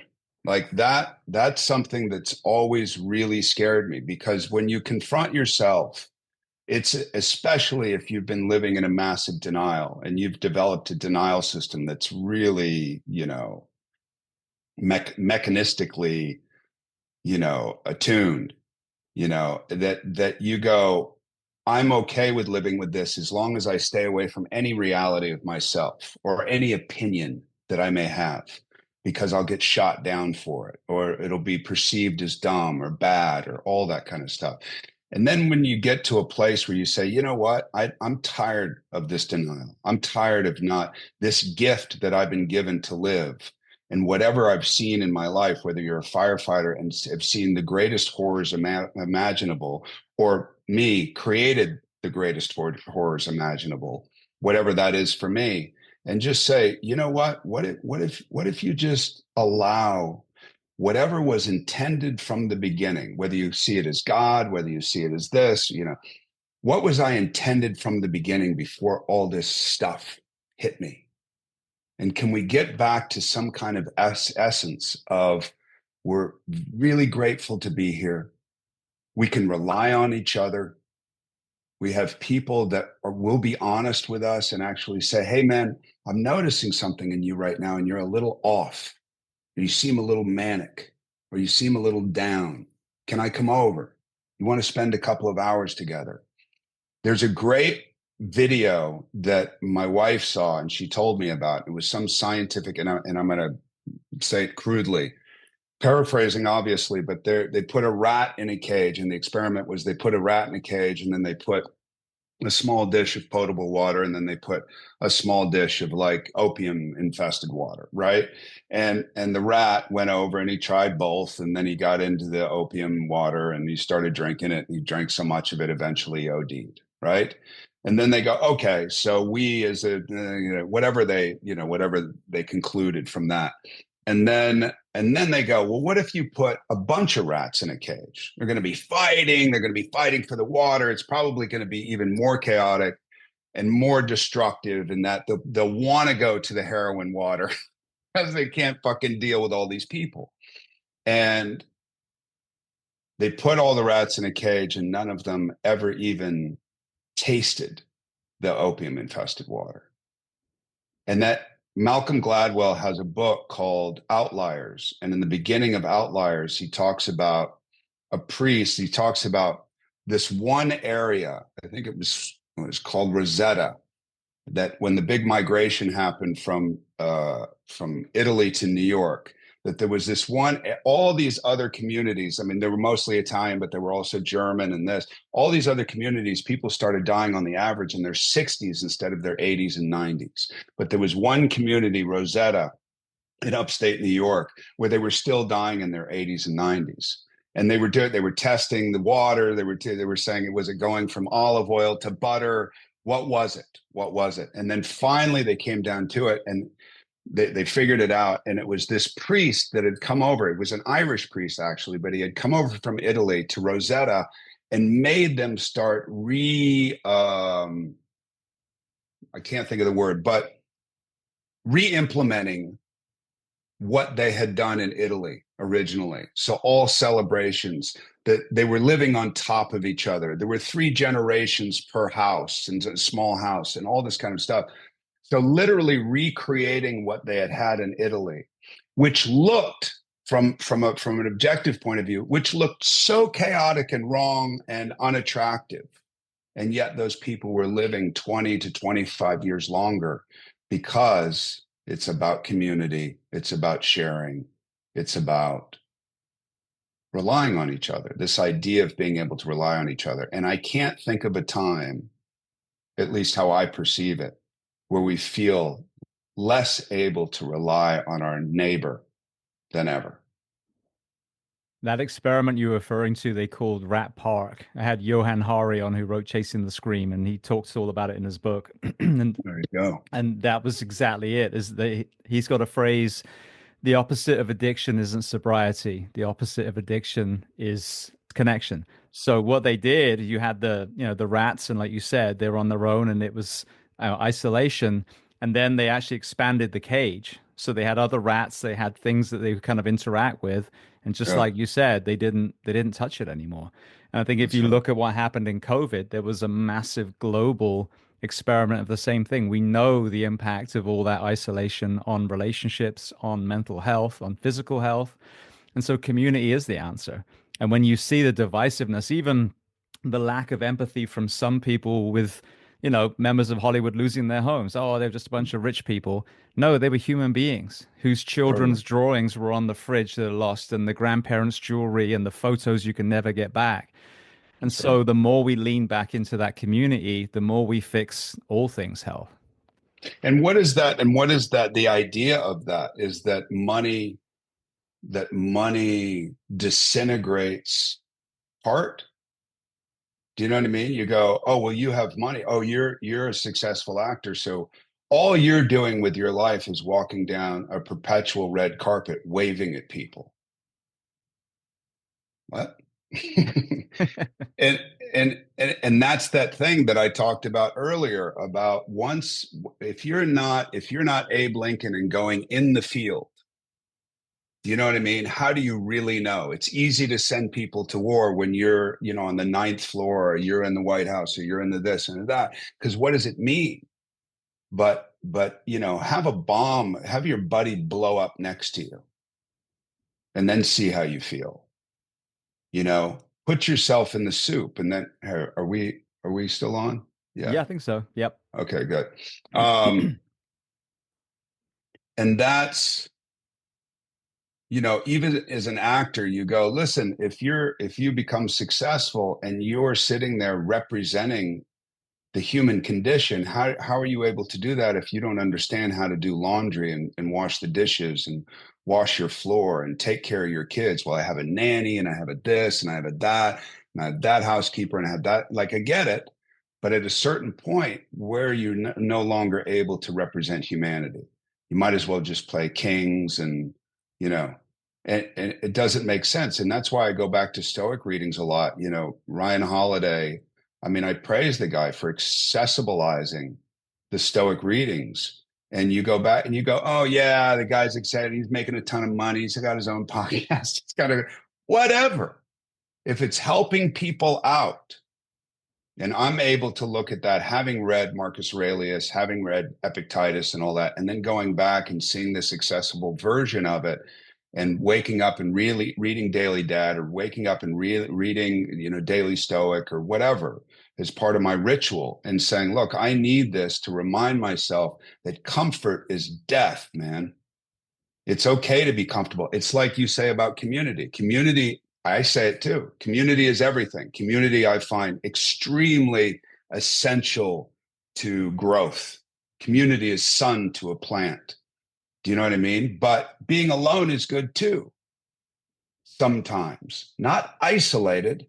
Like that's something that's always really scared me, because when you confront yourself, it's especially if you've been living in a massive denial and you've developed a denial system that's really, mechanistically, attuned, that you go, I'm okay with living with this as long as I stay away from any reality of myself or any opinion that I may have, because I'll get shot down for it, or it'll be perceived as dumb or bad or all that kind of stuff. And then when you get to a place where you say, you know what, I'm tired of this denial. I'm tired of not this gift that I've been given to live. And whatever I've seen in my life, whether you're a firefighter and have seen the greatest horrors imaginable, or me created the greatest horrors imaginable, whatever that is for me, and just say, you know what? What if you just allow whatever was intended from the beginning, whether you see it as God, whether you see it as this, what was I intended from the beginning before all this stuff hit me? And can we get back to some kind of essence of we're really grateful to be here. We can rely on each other. We have people that will be honest with us and actually say, hey, man, I'm noticing something in you right now, and you're a little off. Or you seem a little manic, or you seem a little down. Can I come over? You want to spend a couple of hours together? There's a great video that my wife saw and she told me about. It was some scientific, and I'm going to say it crudely, paraphrasing obviously, but they put a rat in a cage, and the experiment was they put a rat in a cage, and then they put a small dish of potable water, and then they put a small dish of like opium infested water, right? And the rat went over and he tried both, and then he got into the opium water and he started drinking it. He drank so much of it, eventually he OD'd, right? And then they go, okay, so we as a whatever they concluded from that. And then they go, well, what if you put a bunch of rats in a cage? They're going to be fighting. They're going to be fighting for the water. It's probably going to be even more chaotic and more destructive in that they'll want to go to the heroin water because they can't fucking deal with all these people. And they put all the rats in a cage, and none of them ever even tasted the opium infested water. And that Malcolm Gladwell has a book called Outliers. And in the beginning of Outliers, he talks about a priest. He talks about this one area, I think it was called Rosetta, that when the big migration happened from Italy to New York, that there was this one, all these other communities. I mean, they were mostly Italian, but they were also German and this, all these other communities, people started dying on the average in their 60s instead of their 80s and 90s. But there was one community, Rosetta, in upstate New York, where they were still dying in their 80s and 90s. And they were testing the water. They were saying, was it going from olive oil to butter? What was it? And then finally they came down to it, and they figured it out. And it was this priest that had come over. It was an Irish priest, actually, but he had come over from Italy to Rosetta and made them start I can't think of the word, but re-implementing what they had done in Italy originally. So all celebrations, that they were living on top of each other. There were 3 generations per house, and a small house, and all this kind of stuff. So literally recreating what they had had in Italy, which looked from an objective point of view, which looked so chaotic and wrong and unattractive. And yet those people were living 20 to 25 years longer, because it's about community. It's about sharing. It's about relying on each other, this idea of being able to rely on each other. And I can't think of a time, at least how I perceive it, where we feel less able to rely on our neighbor than ever. That experiment you're referring to, they called Rat Park. I had Johan Hari on, who wrote Chasing the Scream, and he talks all about it in his book. and There you go. and that was exactly it. He's got a phrase: the opposite of addiction isn't sobriety. The opposite of addiction is connection. So what they did, you had the rats, and like you said, they were on their own, and it was isolation. And then they actually expanded the cage. So they had other rats, they had things that they would kind of interact with. And just like you said, they didn't touch it anymore. And I think if you look at what happened in COVID, there was a massive global experiment of the same thing. We know the impact of all that isolation on relationships, on mental health, on physical health. And so community is the answer. And when you see the divisiveness, even the lack of empathy from some people with, members of Hollywood losing their homes. Oh, they're just a bunch of rich people. No, they were human beings whose children's drawings were on the fridge that are lost, and the grandparents' jewelry and the photos you can never get back. And so the more we lean back into that community, the more we fix all things health. And what is that? And what is that? The idea of that is that money disintegrates art. Do you know what I mean? You go, oh, well, you have money. Oh, you're a successful actor. So all you're doing with your life is walking down a perpetual red carpet, waving at people. What? and and that's that thing that I talked about earlier about once if you're not Abe Lincoln and going in the field, do you know what I mean? How do you really know? It's easy to send people to war when you're, on the ninth floor, or you're in the White House, or you're in the this and that. Because what does it mean? But have a bomb, have your buddy blow up next to you, and then see how you feel. Put yourself in the soup, and then are we still on? Yeah. Yeah, I think so. Yep. Okay, good. And that's even as an actor, you go, listen, if you become successful and you're sitting there representing the human condition, how are you able to do that if you don't understand how to do laundry and wash the dishes and wash your floor and take care of your kids? Well, I have a nanny and I have a this and I have a that and I have that housekeeper and I have that. Like, I get it. But at a certain point where you're no longer able to represent humanity, you might as well just play kings and, you know, and it doesn't make sense. And that's why I go back to Stoic readings a lot. Ryan Holiday, I mean, I praise the guy for accessibilizing the Stoic readings. And you go back and you go, oh, yeah, the guy's excited. He's making a ton of money. He's got his own podcast. He's got whatever. If it's helping people out, and I'm able to look at that, having read Marcus Aurelius, having read Epictetus and all that, and then going back and seeing this accessible version of it, and waking up and really reading Daily Dad, or waking up and reading, Daily Stoic or whatever as part of my ritual, and saying, look, I need this to remind myself that comfort is death, man. It's okay to be comfortable. It's like you say about community. Community, I say it too. Community is everything. Community, I find extremely essential to growth. Community is sun to a plant. Do you know what I mean? But being alone is good too. Sometimes, not isolated,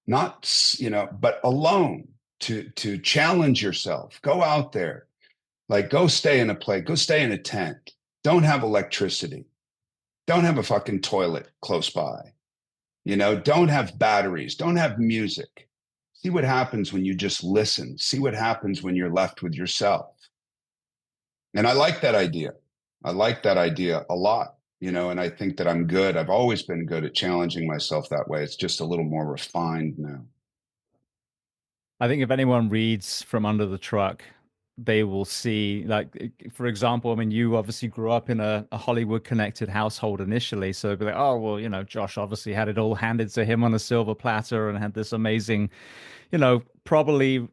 but alone to challenge yourself. Go out there, like go stay in a place, go stay in a tent. Don't have electricity. Don't have a fucking toilet close by. Don't have batteries. Don't have music. See what happens when you just listen. See what happens when you're left with yourself. And I like that idea. I like that idea a lot, and I think that I'm good. I've always been good at challenging myself that way. It's just a little more refined now. I think if anyone reads From Under the Truck, they will see, like, for example, I mean, you obviously grew up in a Hollywood connected household initially. So it'd be like, oh, well, Josh obviously had it all handed to him on a silver platter and had this amazing, probably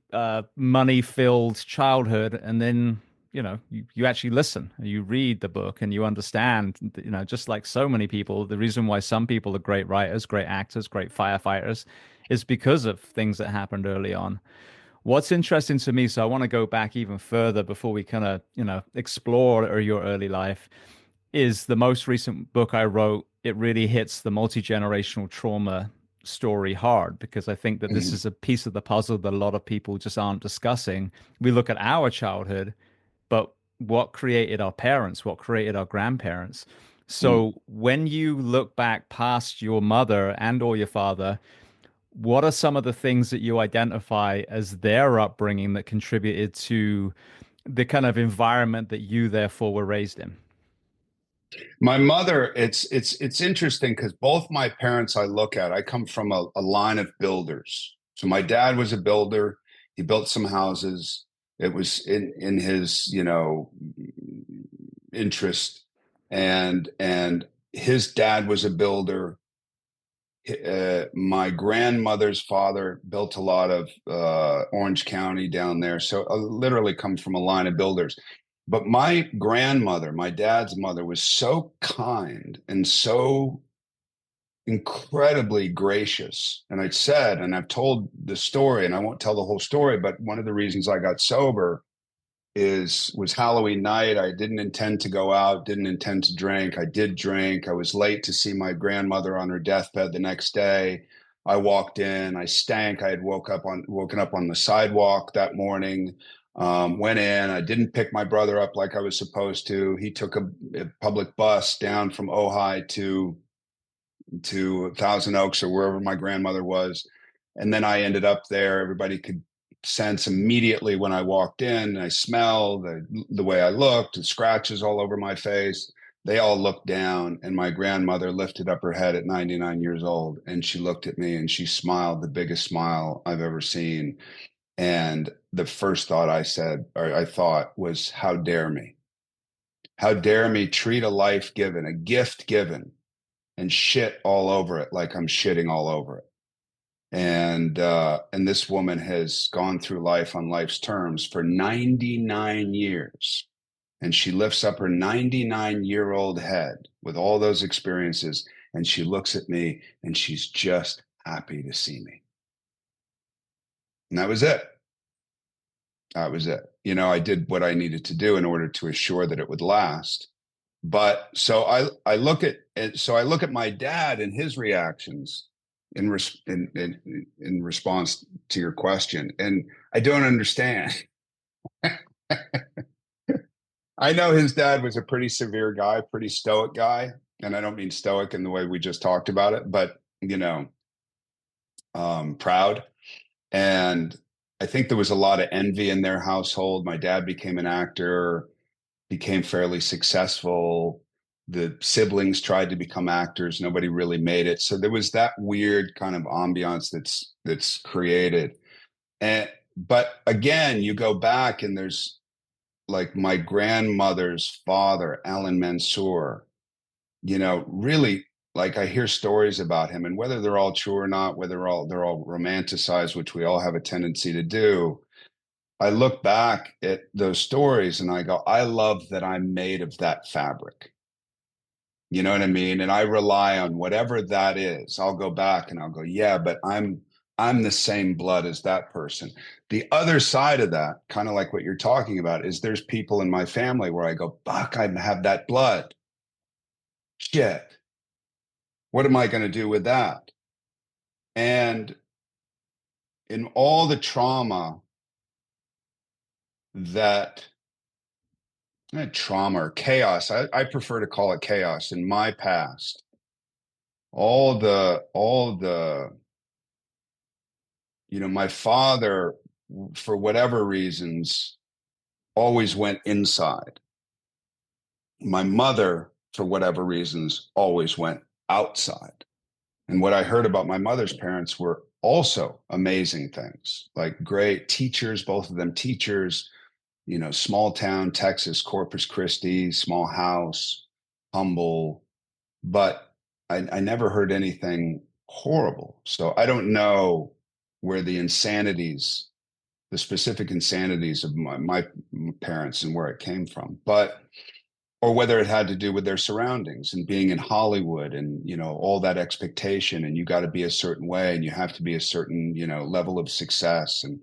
money filled childhood. And then, you actually listen, you read the book and you understand, just like so many people, the reason why some people are great writers, great actors, great firefighters is because of things that happened early on. What's interesting to me, so I want to go back even further before we kind of, explore your early life, is the most recent book I wrote. It really hits the multi-generational trauma story hard because I think that this Mhm. is a piece of the puzzle that a lot of people just aren't discussing. We look at our childhood, but what created our parents, what created our grandparents? Mm. So when you look back past your mother and or your father, what are some of the things that you identify as their upbringing that contributed to the kind of environment that you therefore were raised in? My mother, it's interesting because both my parents I look at, I come from a line of builders. So my dad was a builder. He built some houses. It was in his, interest. And his dad was a builder. My grandmother's father built a lot of Orange County down there. So I literally come from a line of builders. But my grandmother, my dad's mother, was so kind and so incredibly gracious. And I've told the story, and I won't tell the whole story, but one of the reasons I got sober was Halloween night. I didn't intend to go out, didn't intend to drink. I did drink. I was late to see my grandmother on her deathbed the next day. I walked in, I stank. I had woken up on the sidewalk that morning. Went in. I didn't pick my brother up like I was supposed to. He took a public bus down from Ojai to Thousand Oaks or wherever my grandmother was. And then I ended up there. Everybody could sense immediately when I walked in. I smelled the way I looked, the scratches all over my face. They all looked down, and my grandmother lifted up her head at 99 years old, and she looked at me and she smiled, the biggest smile I've ever seen. And the first thought I thought was, how dare me? How dare me treat a life given, a gift given, and shit all over it like I'm shitting all over it. And this woman has gone through life on life's terms for 99 years. And she lifts up her 99-year-old head with all those experiences, and she looks at me and she's just happy to see me. And that was it. That was it. You know, I did what I needed to do in order to assure that it would last. But so I look at my dad and his reactions in response to your question, and I don't understand. I know his dad was a pretty severe guy, pretty stoic guy, and I don't mean stoic in the way we just talked about it, but you know, proud. And I think there was a lot of envy in their household. My dad became an actor, became fairly successful. The siblings tried to become actors. Nobody really made it. So there was that weird kind of ambiance that's created. But again, you go back and there's like my grandmother's father, Alan Mansour, you know, really, like I hear stories about him, and whether they're all true or not, whether they're all romanticized, which we all have a tendency to do. I look back at those stories and I go, I love that I'm made of that fabric. You know what I mean? And I rely on whatever that is. I'll go back and I'll go, yeah, but I'm the same blood as that person. The other side of that, kind of like what you're talking about, is there's people in my family where I go, fuck, I have that blood. Shit. What am I going to do with that? And in all the trauma that trauma or chaos, I prefer to call it chaos in my past. All the you know, my father, for whatever reasons, always went inside. My mother, for whatever reasons, always went outside. And what I heard about my mother's parents were also amazing things, like great teachers, both of them teachers, you know, small town, Texas, Corpus Christi, small house, humble, but I never heard anything horrible. So I don't know where the insanities, the specific insanities of my parents and where it came from, but or whether it had to do with their surroundings and being in Hollywood and, you know, all that expectation, and you got to be a certain way and you have to be a certain, you know, level of success and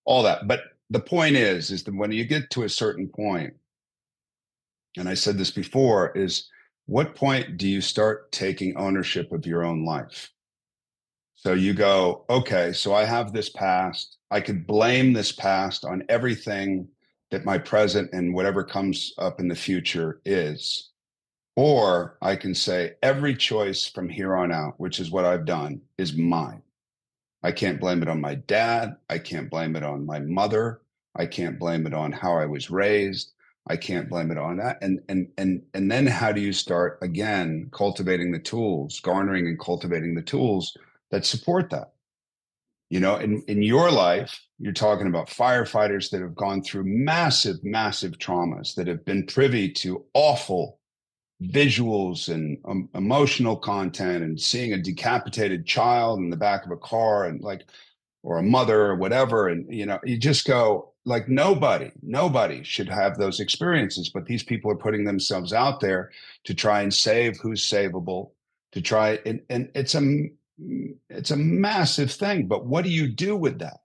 all that. But the point is that when you get to a certain point, and I said this before, is what point do you start taking ownership of your own life? So you go, okay, so I have this past. I could blame this past on everything that my present and whatever comes up in the future is. Or I can say every choice from here on out, which is what I've done, is mine. I can't blame it on my dad. I can't blame it on my mother. I can't blame it on how I was raised. I can't blame it on that. And then how do you start again cultivating the tools, garnering and cultivating the tools that support that? You know, in your life, you're talking about firefighters that have gone through massive, massive traumas, that have been privy to awful visuals and emotional content, and seeing a decapitated child in the back of a car, and like, or a mother or whatever. And, you know, you just go like, nobody should have those experiences, but these people are putting themselves out there to try and save who's savable, to try. And it's a massive thing, but what do you do with that?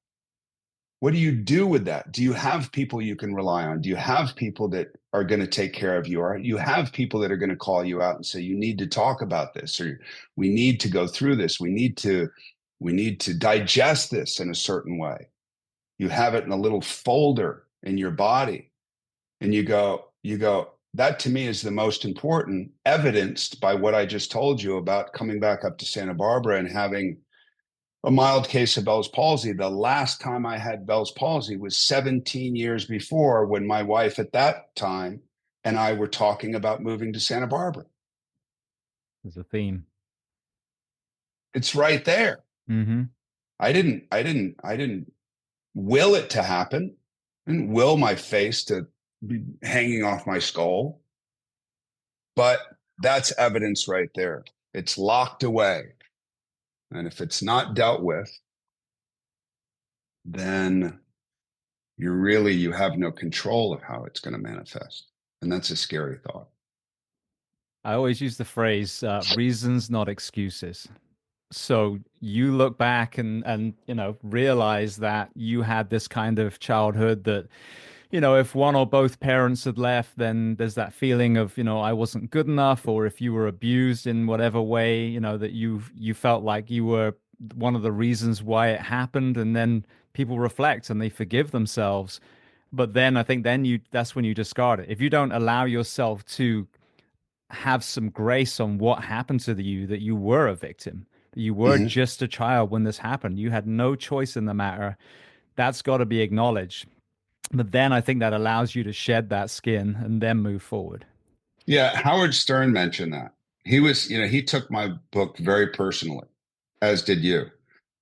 What do you do with that? Do you have people you can rely on? Do you have people that are going to take care of you? Or you have people that are going to call you out and say, you need to talk about this, or we need to go through this. We need to digest this in a certain way. You have it in a little folder in your body, and you go, that to me is the most important, evidenced by what I just told you about coming back up to Santa Barbara and having a mild case of Bell's palsy. The last time I had Bell's palsy was 17 years before, when my wife at that time and I were talking about moving to Santa Barbara. There's a theme. It's right there. Mm-hmm. I didn't will it to happen. I didn't will my face to be hanging off my skull. But that's evidence right there. It's locked away. And if it's not dealt with, then you have no control of how it's going to manifest. And that's a scary thought. I always use the phrase reasons, not excuses. So you look back and realize that you had this kind of childhood that, if one or both parents had left, then there's that feeling of, I wasn't good enough, or if you were abused in whatever way, that you felt like you were one of the reasons why it happened. And then people reflect and they forgive themselves. But then I think that's when you discard it. If you don't allow yourself to have some grace on what happened to you, that you were a victim, that you were Mm-hmm. just a child when this happened, you had no choice in the matter, that's got to be acknowledged. But then I think that allows you to shed that skin and then move forward. Yeah, Howard Stern mentioned that. He took my book very personally, as did you.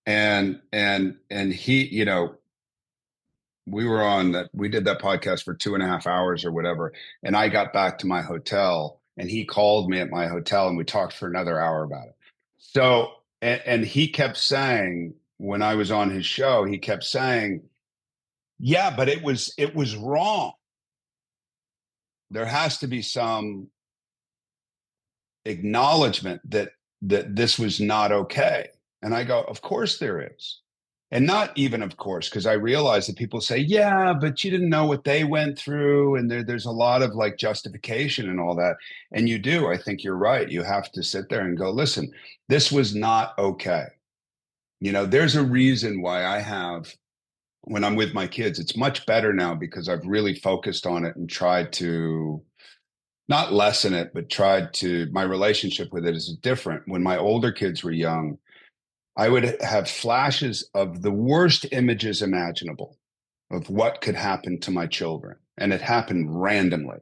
And he, we did that podcast for 2.5 hours or whatever. And I got back to my hotel and he called me at my hotel and we talked for another hour about it. So, and he kept saying, when I was on his show, he kept saying, yeah, but it was wrong. There has to be some acknowledgement that this was not okay. And I go, of course there is. And not even of course, because I realize that people say, yeah, but you didn't know what they went through. And there's a lot of like justification and all that. And you do. I think you're right. You have to sit there and go, listen, this was not okay. There's a reason why when I'm with my kids, it's much better now because I've really focused on it and tried to not lessen it, but my relationship with it is different. When my older kids were young, I would have flashes of the worst images imaginable of what could happen to my children. And it happened randomly.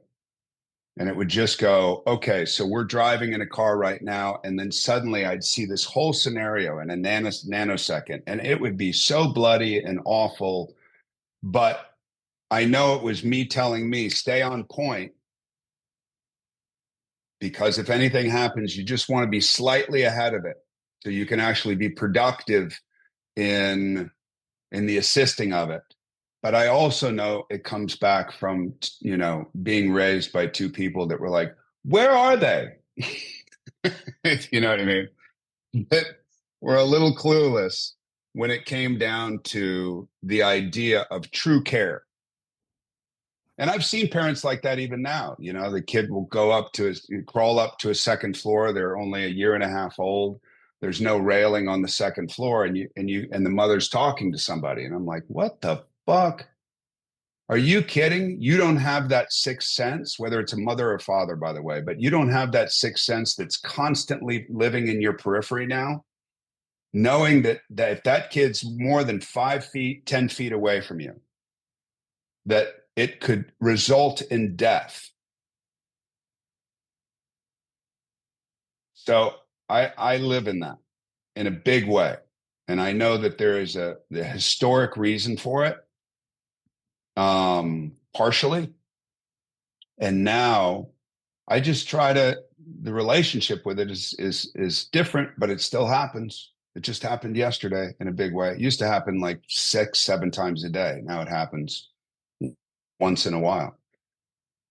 And it would just go, okay, so we're driving in a car right now. And then suddenly I'd see this whole scenario in a nanosecond. And it would be so bloody and awful. But I know it was me telling me, stay on point. Because if anything happens, you just want to be slightly ahead of it. So you can actually be productive in the assisting of it. But I also know it comes back from, being raised by two people that were like, where are they? You know what I mean? That were a little clueless when it came down to the idea of true care. And I've seen parents like that even now. The kid will crawl up to a second floor. They're only a year and a half old. There's no railing on the second floor, and the mother's talking to somebody, and I'm like, what the fuck? Are you kidding? You don't have that sixth sense, whether it's a mother or father, by the way, but you don't have that sixth sense that's constantly living in your periphery now, knowing that if that kid's more than 5 feet, 10 feet away from you, that it could result in death. So I live in that in a big way. And I know that there is the historic reason for it, partially. And now I just the relationship with it is different, but it still happens. It just happened yesterday in a big way. It used to happen like 6, 7 times a day. Now it happens once in a while.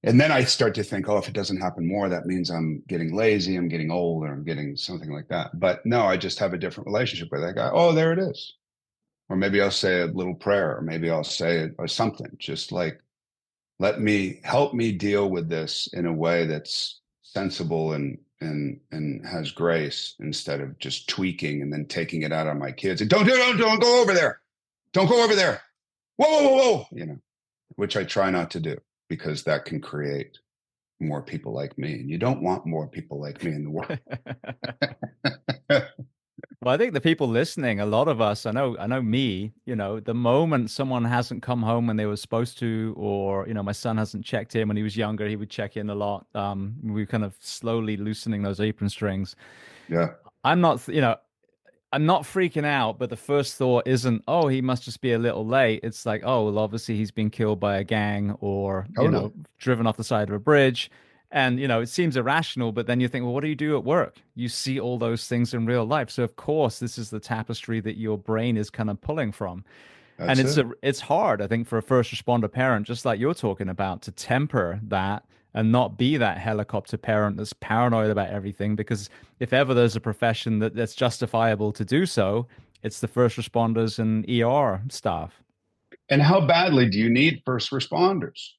And then I start to think, oh, if it doesn't happen more, that means I'm getting lazy, I'm getting old, or I'm getting something like that. But no, I just have a different relationship with that guy. Oh, there it is. Or maybe I'll say a little prayer, or maybe I'll say or something, just like, help me deal with this in a way that's sensible and has grace, instead of just tweaking and then taking it out on my kids. And don't go over there. Don't go over there. Whoa, whoa, whoa, whoa. Which I try not to do, because that can create more people like me. And you don't want more people like me in the world. Well, I think the people listening, a lot of us, I know me, the moment someone hasn't come home when they were supposed to, or, my son hasn't checked in when he was younger, he would check in a lot. We kind of slowly loosening those apron strings. Yeah, I'm not, I'm not freaking out, but the first thought isn't, oh, he must just be a little late. It's like, oh, well, obviously he's been killed by a gang or, totally. driven off the side of a bridge. And, it seems irrational, but then you think, well, what do you do at work? You see all those things in real life. So, of course, this is the tapestry that your brain is kind of pulling from. And That's it. it's hard, I think, for a first responder parent, just like you're talking about, to temper that and not be that helicopter parent that's paranoid about everything. Because if ever there's a profession that's justifiable to do so, it's the first responders and ER staff. And how badly do you need first responders?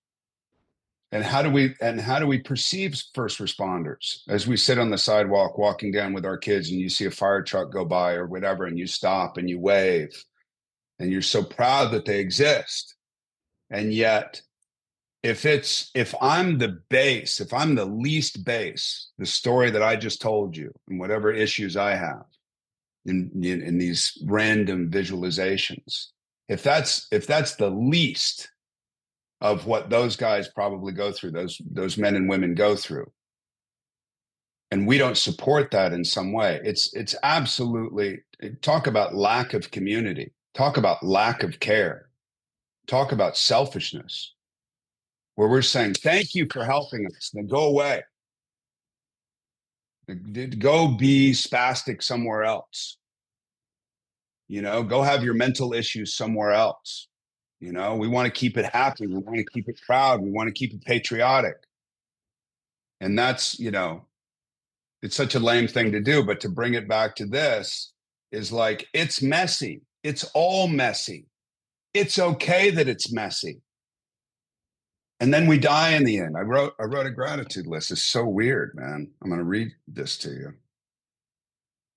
And how do we perceive first responders as we sit on the sidewalk walking down with our kids, and you see a fire truck go by or whatever, and you stop and you wave, and you're so proud that they exist. And yet, if I'm the base, if I'm the least base, the story that I just told you and whatever issues I have in these random visualizations, if that's the least of what those guys probably go through, those men and women go through, and we don't support that in some way, it's absolutely, talk about lack of community, talk about lack of care, talk about selfishness, where we're saying thank you for helping us, then go away, go be spastic somewhere else, go have your mental issues somewhere else. We want to keep it happy, we want to keep it proud, we want to keep it patriotic. And that's, it's such a lame thing to do, but to bring it back to this is like, it's messy, it's all messy, it's okay that it's messy, and then we die in the end. I wrote a gratitude list. It's so weird, man. I'm going to read this to you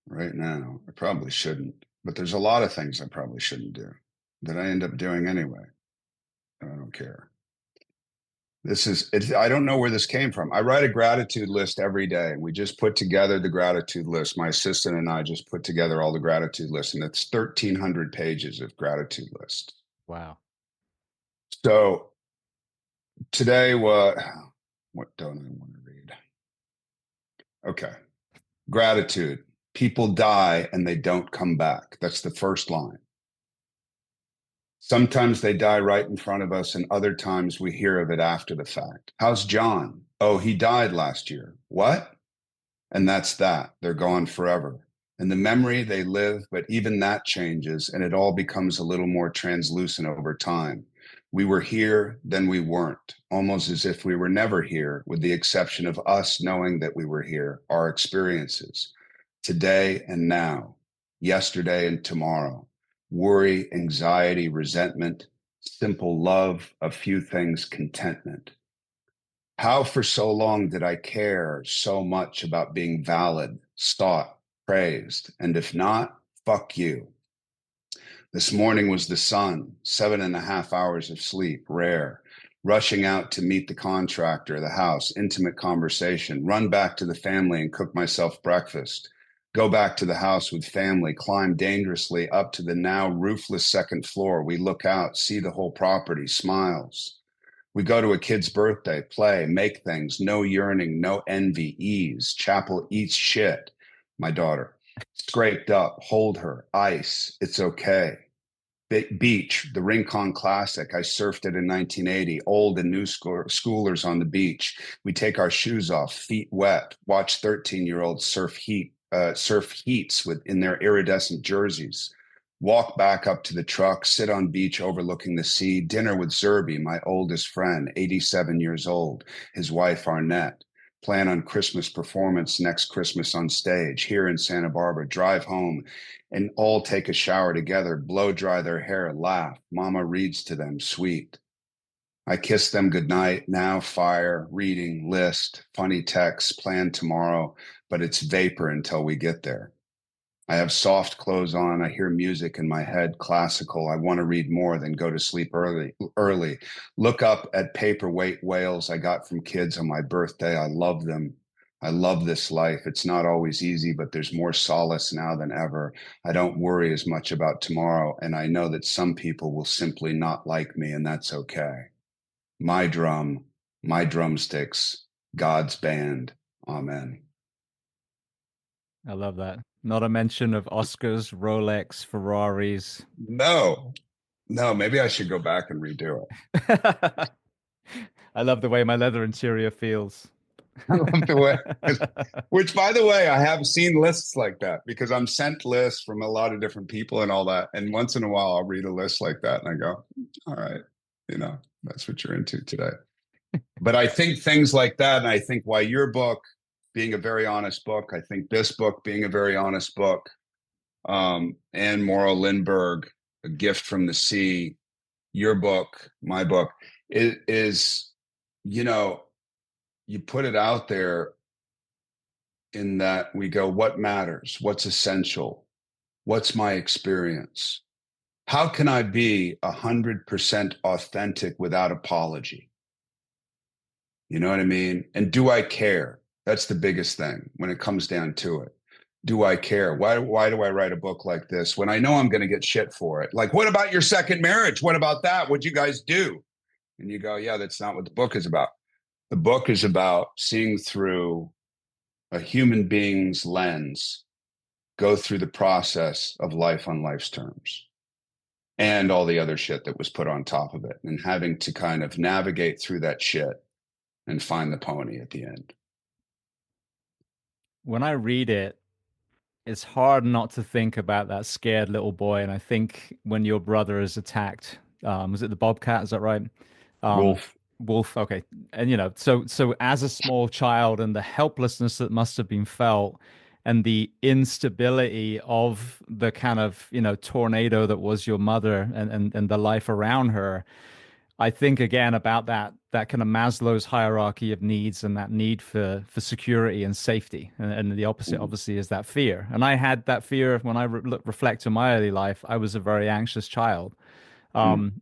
right now. I probably shouldn't, but there's a lot of things I probably shouldn't do that I end up doing anyway. I don't care. I don't know where this came from. I write a gratitude list every day. We just put together the gratitude list. My assistant and I just put together all the gratitude lists, and it's 1,300 pages of gratitude list. Wow. So today, what don't I want to read? Okay. Gratitude. People die and they don't come back. That's the first line. Sometimes they die right in front of us, and other times we hear of it after the fact. How's John? Oh, he died last year. What? And that's that. They're gone forever. In the memory, they live, but even that changes, and it all becomes a little more translucent over time. We were here, then we weren't, almost as if we were never here, with the exception of us knowing that we were here, our experiences, today and now, yesterday and tomorrow, worry, anxiety, resentment, simple love, a few things, contentment. How for so long did I care so much about being valid, sought, praised? And if not, fuck you. This morning was the sun, 7.5 hours of sleep, rare. Rushing out to meet the contractor, the house, intimate conversation, run back to the family and cook myself breakfast. Go back to the house with family, climb dangerously up to the now roofless second floor. We look out, see the whole property, smiles. We go to a kid's birthday, play, make things, no yearning, no envy, ease. Chapel eats shit. My daughter. Scraped up, hold her, ice, it's okay. Beach, the Rincon Classic. I surfed it in 1980. Old and new schoolers on the beach. We take our shoes off, feet wet, watch 13-year-olds surf heats in their iridescent jerseys. Walk back up to the truck, sit on beach overlooking the sea, dinner with Zerby, my oldest friend, 87 years old, his wife Arnett. plan on Christmas performance next Christmas on stage here in Santa Barbara, drive home and all take a shower together, blow dry their hair, laugh. Mama reads to them, sweet. I kiss them goodnight. Now fire, reading, list, funny texts, plan tomorrow, but it's vapor until we get there. I have soft clothes on. I hear music in my head, classical. I want to read more than go to sleep early. Look up at paperweight whales I got from kids on my birthday. I love them. I love this life. It's not always easy, but there's more solace now than ever. I don't worry as much about tomorrow, and I know that some people will simply not like me, and that's okay. My drum, my drumsticks, God's band. Amen. I love that. Not a mention of Oscars, Rolex, Ferraris. No, no, maybe I should go back and redo it. I love the way my leather interior feels. I love the way, which by the way, I have seen lists like that because I'm sent lists from a lot of different people and all that. And once in a while, I'll read a list like that and I go, all right, that's what you're into today. But I think things like that, and I think why your book being a very honest book, I think this book being a very honest book, and Mauro Lindbergh, A Gift from the Sea, your book, my book, is, you put it out there in that we go, what matters? What's essential? What's my experience? How can I be 100% authentic without apology? You know what I mean? And do I care? That's the biggest thing when it comes down to it. Do I care? Why do I write a book like this when I know I'm going to get shit for it? Like, what about your second marriage? What about that? What'd you guys do? And you go, yeah, that's not what the book is about. The book is about seeing through a human being's lens, go through the process of life on life's terms and all the other shit that was put on top of it and having to kind of navigate through that shit and find the pony at the end. When I read it, it's hard not to think about that scared little boy. And I think when your brother is attacked, was it the bobcat? Is that right? Um, Wolf. Wolf. Okay. And so as a small child and the helplessness that must have been felt and the instability of the kind of, tornado that was your mother and the life around her. I think again about that kind of Maslow's hierarchy of needs and that need for security and safety, and the opposite obviously is that fear. And I had that fear when I reflect on my early life. I was a very anxious child. Mm.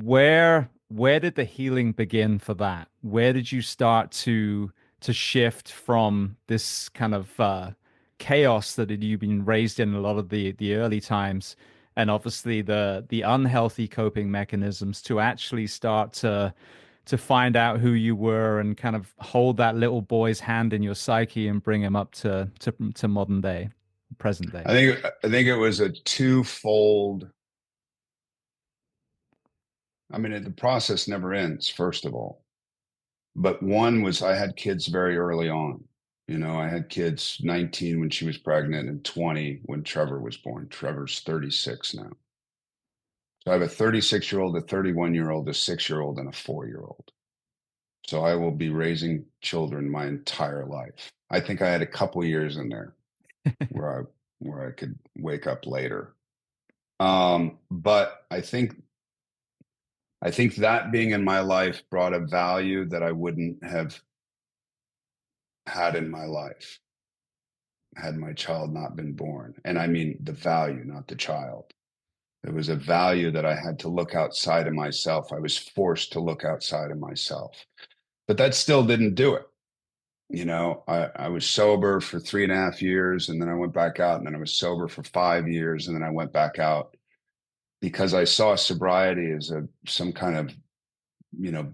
Where did the healing begin for that? Where did you start to shift from this kind of chaos that had you been raised in a lot of the early times, and obviously the unhealthy coping mechanisms to actually start to find out who you were and kind of hold that little boy's hand in your psyche and bring him up to modern day, present day? I think it was a twofold. I mean, the process never ends, first of all. But one was I had kids very early on. I had kids 19 when she was pregnant and 20 when Trevor was born. Trevor's 36 now. So I have a 36-year-old, a 31-year-old, a 6-year-old, and a 4-year-old. So I will be raising children my entire life. I think I had a couple years in there where I could wake up later. But I think that being in my life brought a value that I wouldn't have had in my life had my child not been born. And I mean the value, not the child. There was a value that I had to look outside of myself. I was forced to look outside of myself. But that still didn't do it. I was sober for 3.5 years, and then I went back out, and then I was sober for 5 years, and then I went back out because I saw sobriety as some kind of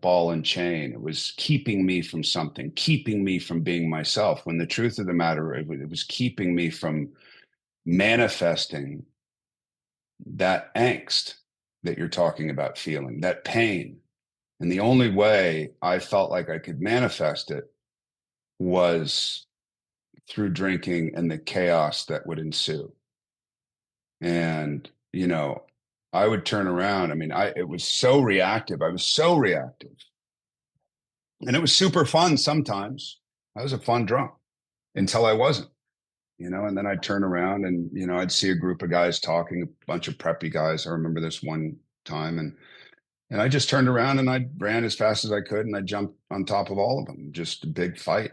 ball and chain. It was keeping me from something, keeping me from being myself. When the truth of the matter, it was keeping me from manifesting that angst that you're talking about feeling, that pain. And the only way I felt like I could manifest it was through drinking and the chaos that would ensue. And, I would turn around. I mean, it was so reactive. I was so reactive And it was super fun sometimes. I was a fun drunk until I wasn't, and then I'd turn around and, I'd see a group of guys talking, a bunch of preppy guys. I remember this one time, and I just turned around and I ran as fast as I could and I jumped on top of all of them. Just a big fight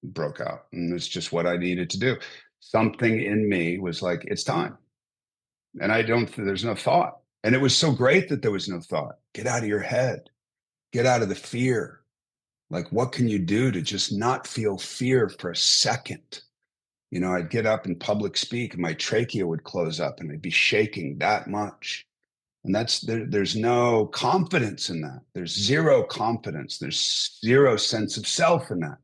broke out. And it's just what I needed to do. Something in me was like, it's time. And there's no thought. And it was so great that there was no thought. Get out of your head, get out of the fear. Like, what can you do to just not feel fear for a second? I'd get up in public speak and my trachea would close up and I'd be shaking that much. And there's no confidence in that. There's zero confidence. There's zero sense of self in that.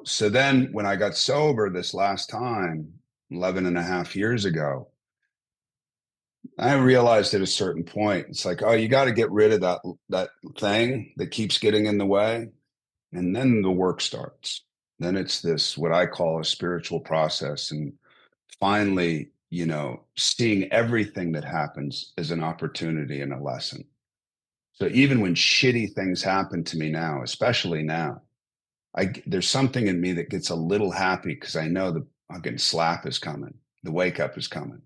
So then when I got sober this last time, 11 and a half years ago, I realized at a certain point, it's like, oh, you got to get rid of that thing that keeps getting in the way. And then the work starts. Then it's this, what I call a spiritual process. And finally, seeing everything that happens as an opportunity and a lesson. So even when shitty things happen to me now, especially now, there's something in me that gets a little happy because I know the fucking slap is coming. The wake up is coming.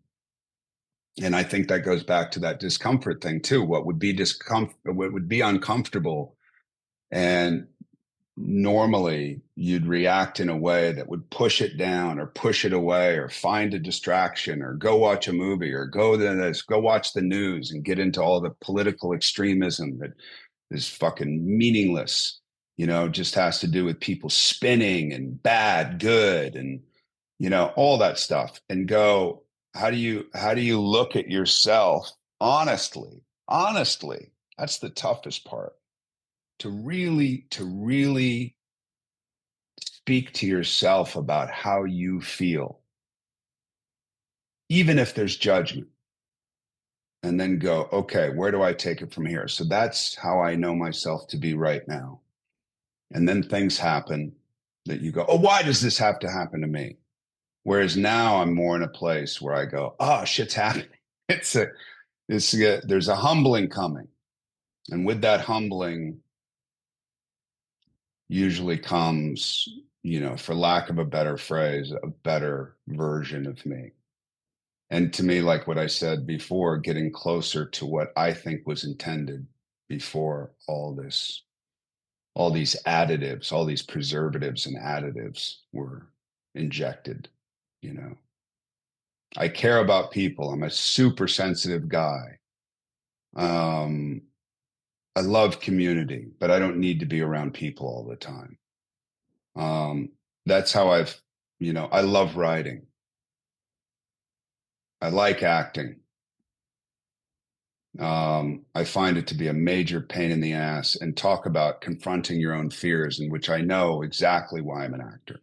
And I think that goes back to that discomfort thing too. What would be uncomfortable, and normally you'd react in a way that would push it down or push it away or find a distraction or go watch a movie or go watch the news and get into all the political extremism that is fucking meaningless, just has to do with people spinning and bad, good, and, all that stuff, and go, how do you look at yourself honestly? Honestly, that's the toughest part. To really speak to yourself about how you feel, even if there's judgment, and then go, okay, where do I take it from here? So that's how I know myself to be right now. And then things happen that you go, oh, why does this have to happen to me? Whereas now I'm more in a place where I go, oh, shit's happening. There's a humbling coming. And with that humbling usually comes, for lack of a better phrase, a better version of me. And to me, like what I said before, getting closer to what I think was intended before all these additives, all these preservatives and additives were injected. I care about people. I'm a super sensitive guy. I love community, but I don't need to be around people all the time. That's how I love writing. I like acting. I find it to be a major pain in the ass, and talk about confronting your own fears, in which I know exactly why I'm an actor.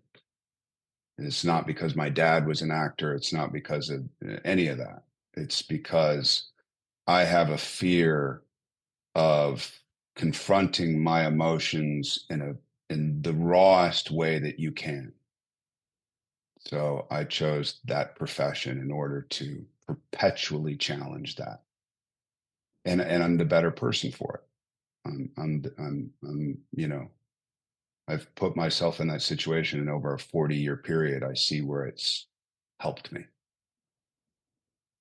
It's not because my dad was an actor. It's not because of any of that. It's because I have a fear of confronting my emotions in the rawest way that you can. So I chose that profession in order to perpetually challenge that. And I'm the better person for it. I've put myself in that situation, and over a 40-year period, I see where it's helped me.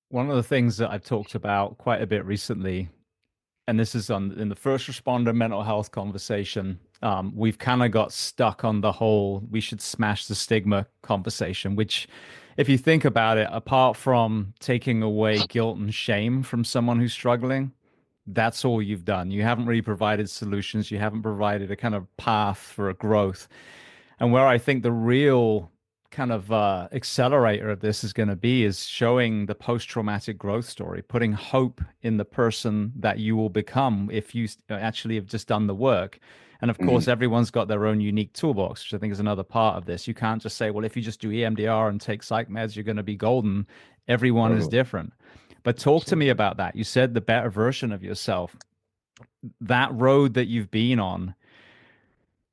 One of the things that I've talked about quite a bit recently, and this is in the first responder mental health conversation, we've kind of got stuck on the whole we should smash the stigma conversation, which, if you think about it, apart from taking away guilt and shame from someone who's struggling, that's all you've done. You haven't really provided solutions. You haven't provided a kind of path for a growth. And where I think the real kind of accelerator of this is going to be is showing the post-traumatic growth story, putting hope in the person that you will become if you actually have just done the work. And of course, everyone's got their own unique toolbox, which I think is another part of this. You can't just say, well, if you just do EMDR and take psych meds, you're going to be golden. Everyone is different. But talk to me about that. You said the better version of yourself, that road that you've been on.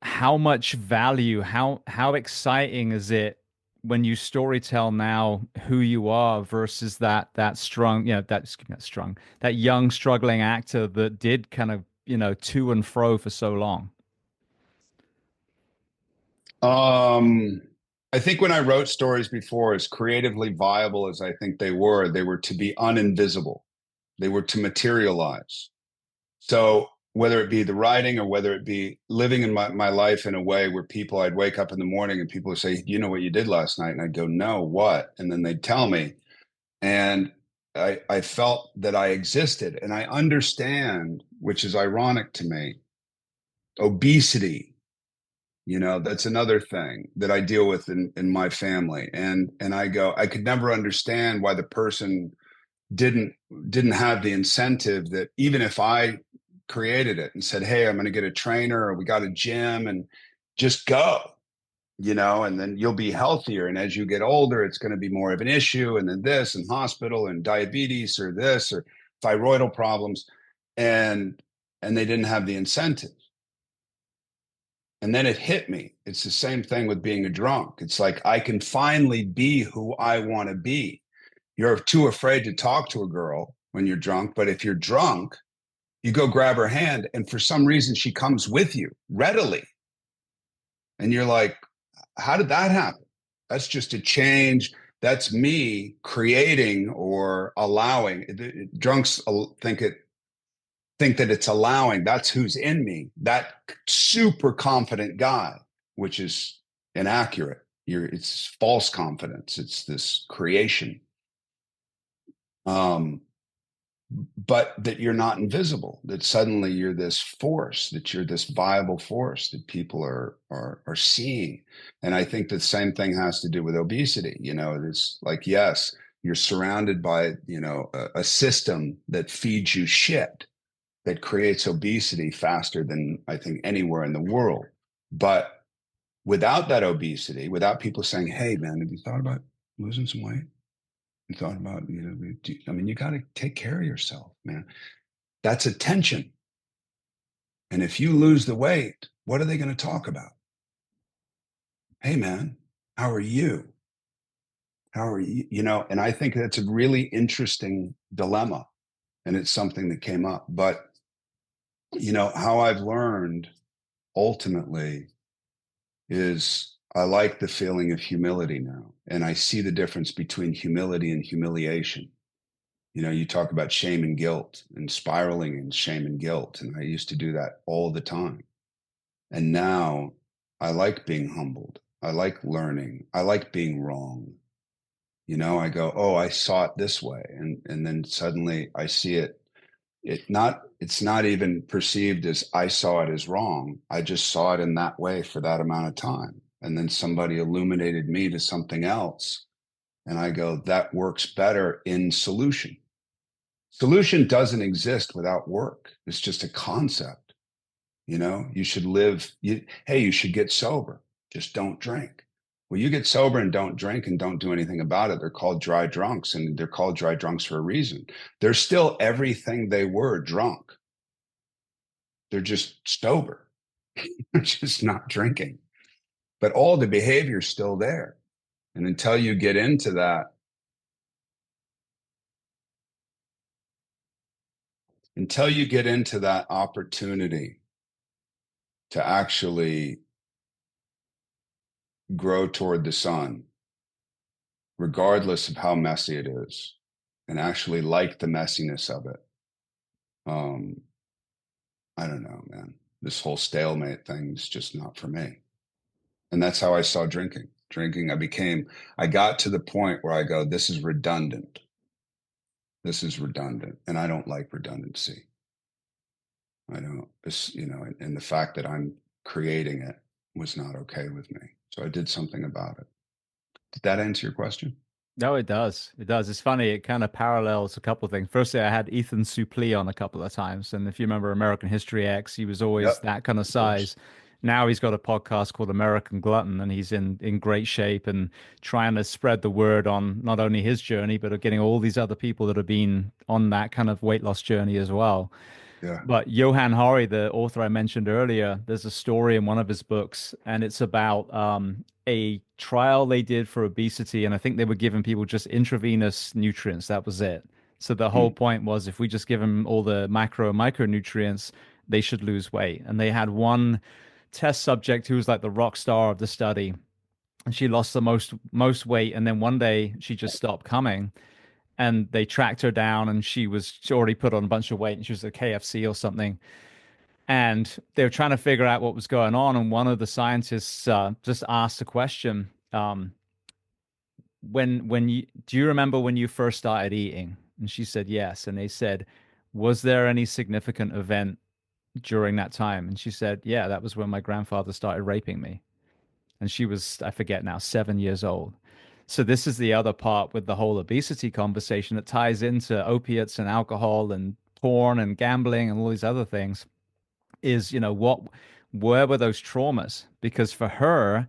How much value, how exciting is it when you storytell now who you are versus that strong, that young struggling actor that did kind of, to and fro for so long? Um, I think when I wrote stories before, as creatively viable as I think they were to be uninvisible. They were to materialize. So whether it be the writing or whether it be living in my life in a way where people, I'd wake up in the morning and people would say, you know what you did last night? And I'd go, no, what? And then they'd tell me. And I felt that I existed. And I understand, which is ironic to me, obesity, that's another thing that I deal with in my family. And I go, I could never understand why the person didn't didn't have the incentive that even if I created it and said, hey, I'm going to get a trainer or we got a gym and just go, and then you'll be healthier. And as you get older, it's going to be more of an issue. And then this and hospital and diabetes or this or thyroidal problems. And they didn't have the incentive. And then it hit me. It's the same thing with being a drunk. It's like I can finally be who I want to be. You're too afraid to talk to a girl when you're drunk. But if you're drunk, you go grab her hand, and for some reason, she comes with you readily. And you're like, how did that happen? That's just a change. That's me creating or allowing. Drunks think that it's allowing. That's who's in me. That super confident guy, which is inaccurate. It's false confidence. It's this creation. But that you're not invisible, that suddenly you're this force, that you're this viable force that people are seeing. And I think the same thing has to do with obesity. It's like, yes, you're surrounded by, a system that feeds you shit, that creates obesity faster than I think anywhere in the world. But without that obesity, without people saying, hey, man, have you thought about losing some weight? You thought about, you got to take care of yourself, man. That's attention. And if you lose the weight, what are they going to talk about? Hey, man, how are you? How are you? And I think that's a really interesting dilemma. And it's something that came up. But, how I've learned ultimately is I like the feeling of humility now. And I see the difference between humility and humiliation. You talk about shame and guilt and spiraling in shame and guilt. And I used to do that all the time. And now I like being humbled. I like learning. I like being wrong. I go, oh, I saw it this way. And then suddenly I see it. It's not even perceived as I saw it as wrong. I just saw it in that way for that amount of time. And then somebody illuminated me to something else. And I go, that works better in solution. Solution doesn't exist without work. It's just a concept. You should hey, you should get sober. Just don't drink. Well, you get sober and don't drink and don't do anything about it. They're called dry drunks, and they're called dry drunks for a reason. They're still everything they were drunk. They're just sober. They're just not drinking. But all the behavior's still there. And until you get into that, opportunity to actually grow toward the sun, regardless of how messy it is, and actually like the messiness of it. I don't know, man. This whole stalemate thing is just not for me. And that's how I saw drinking. I got to the point where I go, this is redundant. This is redundant. And I don't like redundancy. I don't, and the fact that I'm creating it was not okay with me. So I did something about it. Did that answer your question? No, it does. It does. It's funny. It kind of parallels a couple of things. Firstly, I had Ethan Suplee on a couple of times. And if you remember American History X, he was always Yep, that kind of of course. size. Now he's got a podcast called American Glutton, and he's in great shape and trying to spread the word on not only his journey, but of getting all these other people that have been on that kind of weight loss journey as well. Yeah. But Johan Hari, the author I mentioned earlier, there's a story in one of his books, and it's about a trial they did for obesity. And I think they were giving people just intravenous nutrients. That was it. So the whole Hmm. point was if we just give them all the macro and micronutrients, they should lose weight. And they had one test subject who was like the rock star of the study, and she lost the most weight, and then one day she just stopped coming, and they tracked her down, and she already put on a bunch of weight, and she was at KFC or something, and they were trying to figure out what was going on, and one of the scientists just asked a question. When you do you remember when you first started eating? And she said yes. And they said, was there any significant event during that time? And she said, yeah, that was when my grandfather started raping me. And she was, I forget now, 7 years old. So this is the other part with the whole obesity conversation that ties into opiates and alcohol and porn and gambling and all these other things is, where were those traumas? Because for her,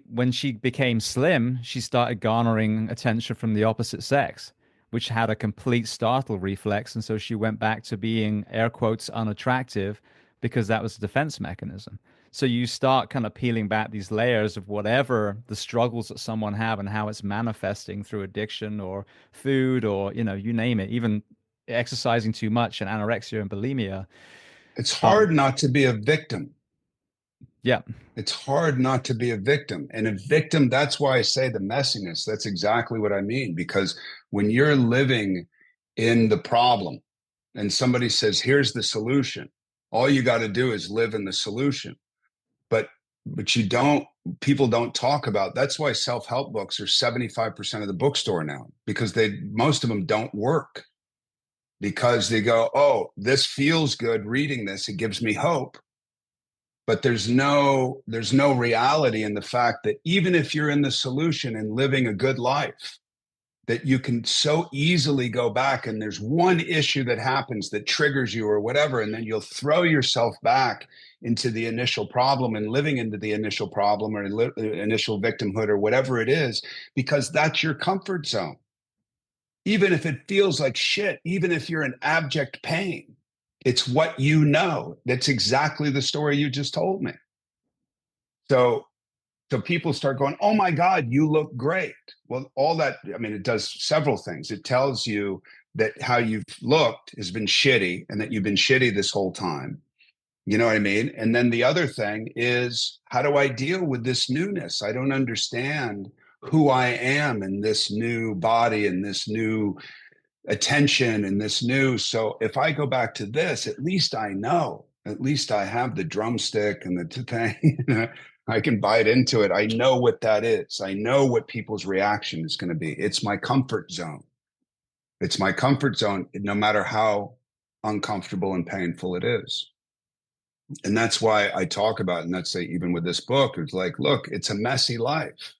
when she became slim, she started garnering attention from the opposite sex, which had a complete startle reflex. And so she went back to being, air quotes, unattractive because that was a defense mechanism. So you start kind of peeling back these layers of whatever the struggles that someone have and how it's manifesting through addiction or food or, you name it, even exercising too much and anorexia and bulimia. It's hard not to be a victim. Yeah. It's hard not to be a victim. And a victim, that's why I say the messiness. That's exactly what I mean. Because when you're living in the problem and somebody says, here's the solution, all you got to do is live in the solution. But people don't talk about. That's why self-help books are 75% of the bookstore now, because most of them don't work. Because they go, oh, this feels good reading this. It gives me hope. But there's no reality in the fact that even if you're in the solution and living a good life, that you can so easily go back and there's one issue that happens that triggers you or whatever, and then you'll throw yourself back into the initial problem and living into the initial problem or initial victimhood or whatever it is, because that's your comfort zone. Even if it feels like shit, even if you're in abject pain, it's what you know. That's exactly the story you just told me. So people start going, oh my God, you look great. Well, all that, I mean, it does several things. It tells you that how you've looked has been shitty and that you've been shitty this whole time. You know what I mean? And then the other thing is, how do I deal with this newness? I don't understand who I am in this new body and this new attention and this new. So if I go back to this, at least I know, at least I have the drumstick and the thing. I can bite into it. I know what that is. I know what people's reaction is going to be. It's my comfort zone. It's my comfort zone, no matter how uncomfortable and painful it is. And that's why I talk about, and that's even with this book, it's like, look, it's a messy life.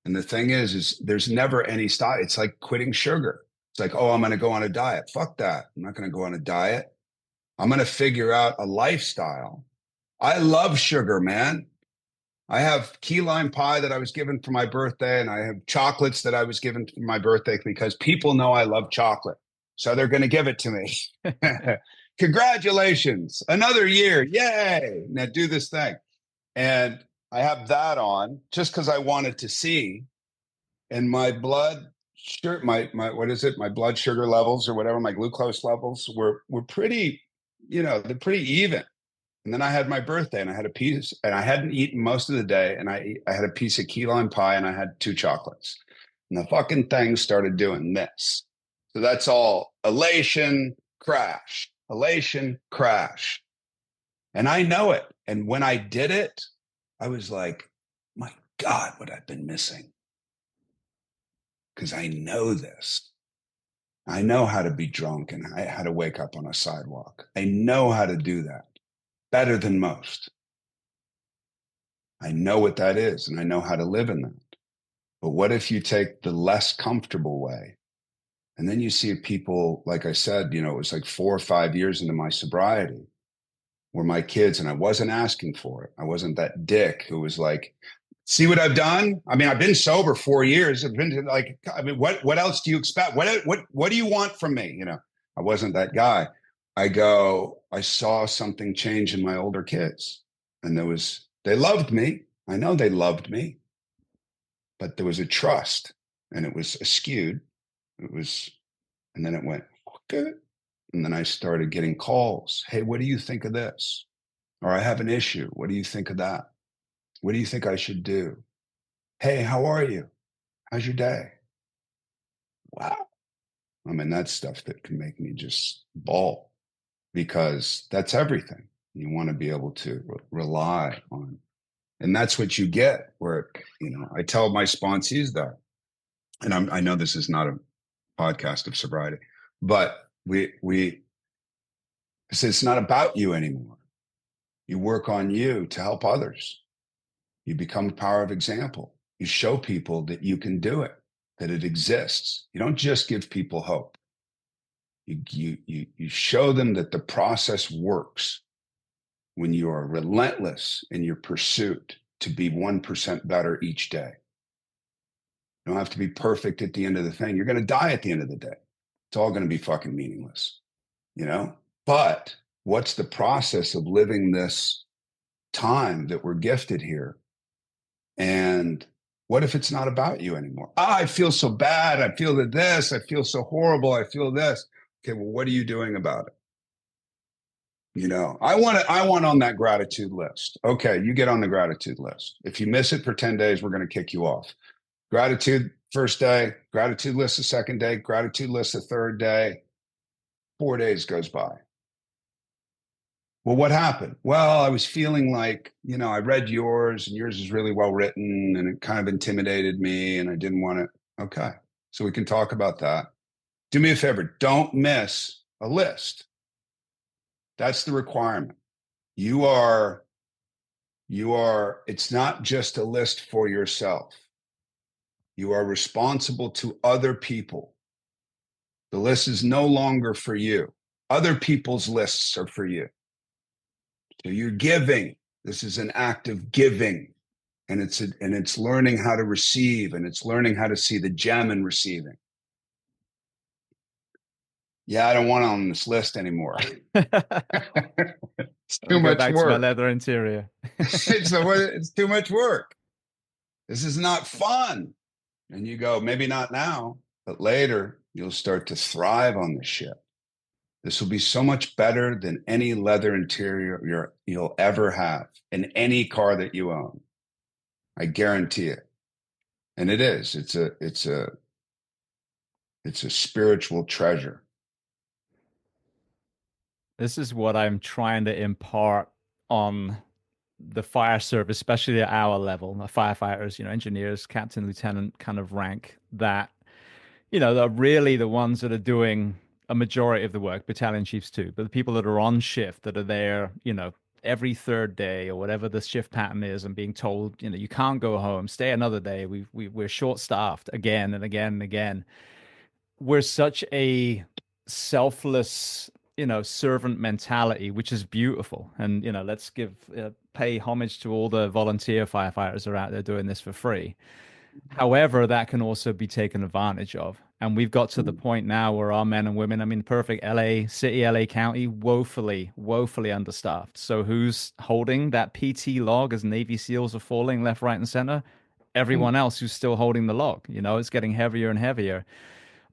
And the thing is there's never any stop. It's like quitting sugar. It's like, oh, I'm going to go on a diet. Fuck that. I'm not going to go on a diet. I'm going to figure out a lifestyle. I love sugar, man. I have key lime pie that I was given for my birthday, and I have chocolates that I was given for my birthday because people know I love chocolate. So they're going to give it to me. Congratulations. Another year. Yay. Now do this thing. And I have that on just because I wanted to see. And my blood my what is it? My blood sugar levels or whatever, my glucose levels were pretty, they're pretty even. And then I had my birthday and I had a piece, and I hadn't eaten most of the day. And I had a piece of key lime pie and I had 2 chocolates. And the fucking thing started doing this. So that's all elation, crash, elation, crash. And I know it. And when I did it, I was like, my God, what I've been missing. Because I know this. I know how to be drunk and how to wake up on a sidewalk. I know how to do that better than most. I know what that is, and I know how to live in that. But what if you take the less comfortable way? And then you see people, like I said, it was like 4 or 5 years into my sobriety where my kids, and I wasn't asking for it. I wasn't that dick who was like, see what I've done? I mean, I've been sober 4 years. I've been like, I mean, what else do you expect? What do you want from me? I wasn't that guy. I saw something change in my older kids, and they loved me. I know they loved me, but there was a trust, and it was skewed. And then it went, okay. And then I started getting calls. Hey, what do you think of this? Or I have an issue. What do you think of that? What do you think I should do? Hey, how are you? How's your day? Wow. I mean, that's stuff that can make me just bawl because that's everything. You want to be able to rely on, and that's what you get. Where I tell my sponsees that, and I know this is not a podcast of sobriety, but we say it's not about you anymore. You work on you to help others. You become a power of example. You show people that you can do it, that it exists. You don't just give people hope. You show them that the process works when you are relentless in your pursuit to be 1% better each day. You don't have to be perfect at the end of the thing. You're going to die at the end of the day. It's all going to be fucking meaningless, you know? But what's the process of living this time that we're gifted here? And what if it's not about you anymore? I feel so bad. I feel that this. I feel so horrible. I feel this. Okay, well, what are you doing about it? I want on that gratitude list. Okay, you get on the gratitude list. If you miss it for 10 days, we're going to kick you off. Gratitude first day, gratitude list the second day, gratitude list the third day. 4 days goes by. Well, what happened? Well, I was feeling like, I read yours and yours is really well written and it kind of intimidated me and I didn't want to. Okay. So we can talk about that. Do me a favor. Don't miss a list. That's the requirement. It's not just a list for yourself. You are responsible to other people. The list is no longer for you. Other people's lists are for you. So you're giving. This is an act of giving. And it's learning how to receive, and it's learning how to see the gem in receiving. Yeah, I don't want on this list anymore. It's too Go much back to my work. leather interior. It's too much work. This is not fun. And you go, maybe not now, but later you'll start to thrive on this shit. This will be so much better than any leather interior you'll ever have in any car that you own. I guarantee it. And it is. It's a spiritual treasure. This is what I'm trying to impart on the fire service, especially at our level, the firefighters, engineers, captain, lieutenant kind of rank that, they're really the ones that are doing a majority of the work, battalion chiefs too, but the people that are on shift that are there, every third day or whatever the shift pattern is and being told, you can't go home, stay another day. We're short staffed again and again and again. We're such a selfless, servant mentality, which is beautiful. And, let's pay homage to all the volunteer firefighters that are out there doing this for free. However, that can also be taken advantage of. And we've got to the point now where our men and women, I mean, perfect LA city, LA County, woefully, woefully understaffed. So who's holding that PT log as Navy SEALs are falling left, right, and center? Everyone else who's still holding the log. It's getting heavier and heavier.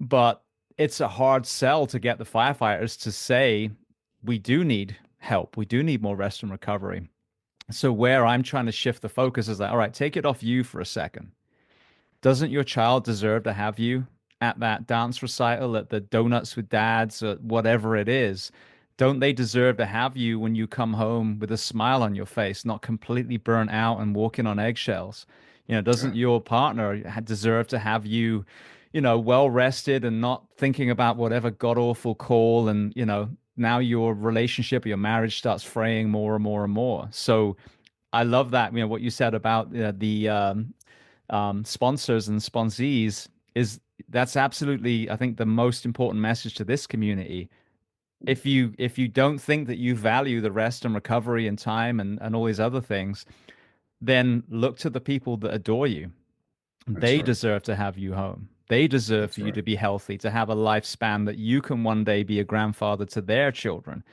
But it's a hard sell to get the firefighters to say, we do need help. We do need more rest and recovery. So where I'm trying to shift the focus is that, all right, take it off you for a second. Doesn't your child deserve to have you at that dance recital, at the donuts with dads, or whatever it is? Don't they deserve to have you when you come home with a smile on your face, not completely burnt out and walking on eggshells? Doesn't your partner deserve to have you, well rested and not thinking about whatever god awful call and, now your relationship or your marriage starts fraying more and more and more. So I love that, what you said about the sponsors and sponsees is that's absolutely, I think, the most important message to this community. If you don't think that you value the rest and recovery and time and all these other things, then look to the people that adore you. That's They right. deserve to have you home. They deserve That's for you right. to be healthy, to have a lifespan that you can one day be a grandfather to their children.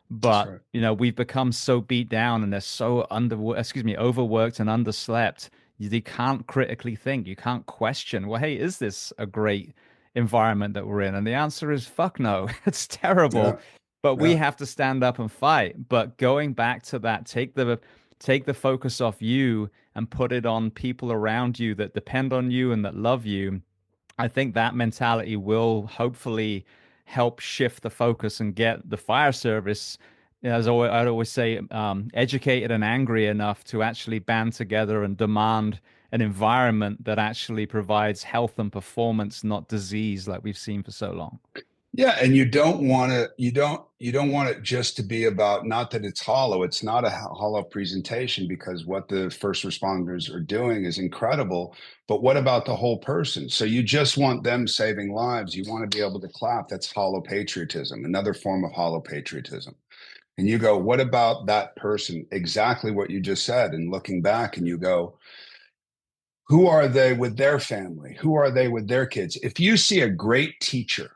That's But, right. we've become so beat down and they're so overworked and underslept. You can't critically think. You can't question, well, hey, is this a great environment that we're in? And the answer is fuck no. It's terrible. Yeah. but we Yeah. have to stand up and fight. But going back to that, take the focus off you and put it on people around you that depend on you and that love you. I think that mentality will hopefully help shift the focus and get the fire service, I'd always say, educated and angry enough to actually band together and demand an environment that actually provides health and performance, not disease, like we've seen for so long. Yeah, and you don't want it just to be about, not that it's hollow. It's not a hollow presentation, because what the first responders are doing is incredible. But what about the whole person? So you just want them saving lives. You want to be able to clap. That's hollow patriotism, another form of hollow patriotism. And you go, what about that person? Exactly what you just said. And looking back, and you go, who are they with their family? Who are they with their kids? If you see a great teacher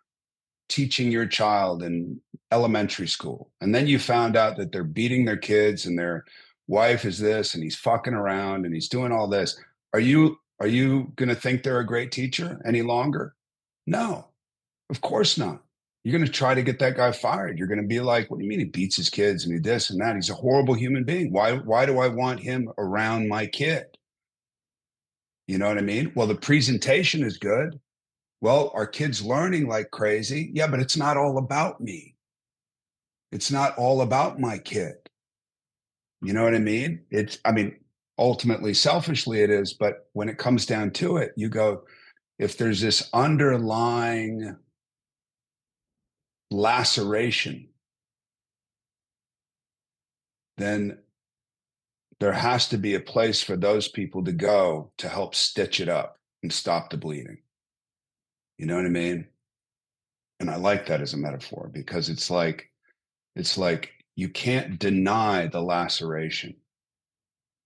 teaching your child in elementary school, and then you found out that they're beating their kids and their wife is this and he's fucking around and he's doing all this, are you going to think they're a great teacher any longer? No, of course not. You're going to try to get that guy fired. You're going to be like, what do you mean he beats his kids and he this and that? He's a horrible human being. Why do I want him around my kid? You know what I mean? Well, the presentation is good. Well, our kids learning like crazy. Yeah, but it's not all about me. It's not all about my kid. You know what I mean? I mean, ultimately, selfishly it is, but when it comes down to it, you go, if there's this underlying laceration, then there has to be a place for those people to go to help stitch it up and stop the bleeding. You know what I mean? And I like that as a metaphor, because it's like you can't deny the laceration.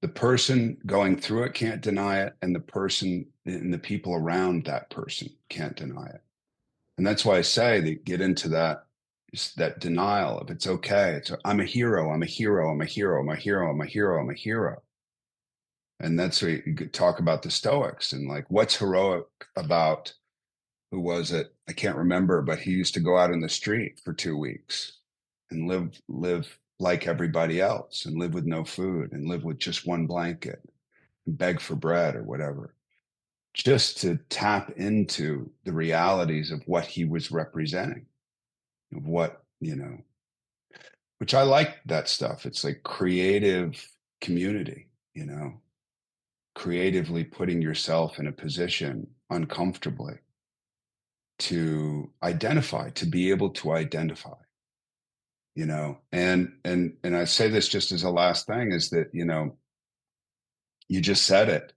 The person going through it can't deny it, and the person and the people around that person can't deny it. And that's why I say they get into that denial of, it's okay. I'm a hero. I'm a hero. I'm a hero. I'm a hero. I'm a hero. I'm a hero. And that's where you could talk about the Stoics and like, what's heroic about, who was it? I can't remember, but he used to go out in the street for 2 weeks and live like everybody else, and live with no food, and live with just one blanket, and beg for bread or whatever, just to tap into the realities of what he was representing, of what, which I like that stuff. It's like creative community, creatively putting yourself in a position uncomfortably to identify, to be able to identify, and I say this just as a last thing, is that, you just said it,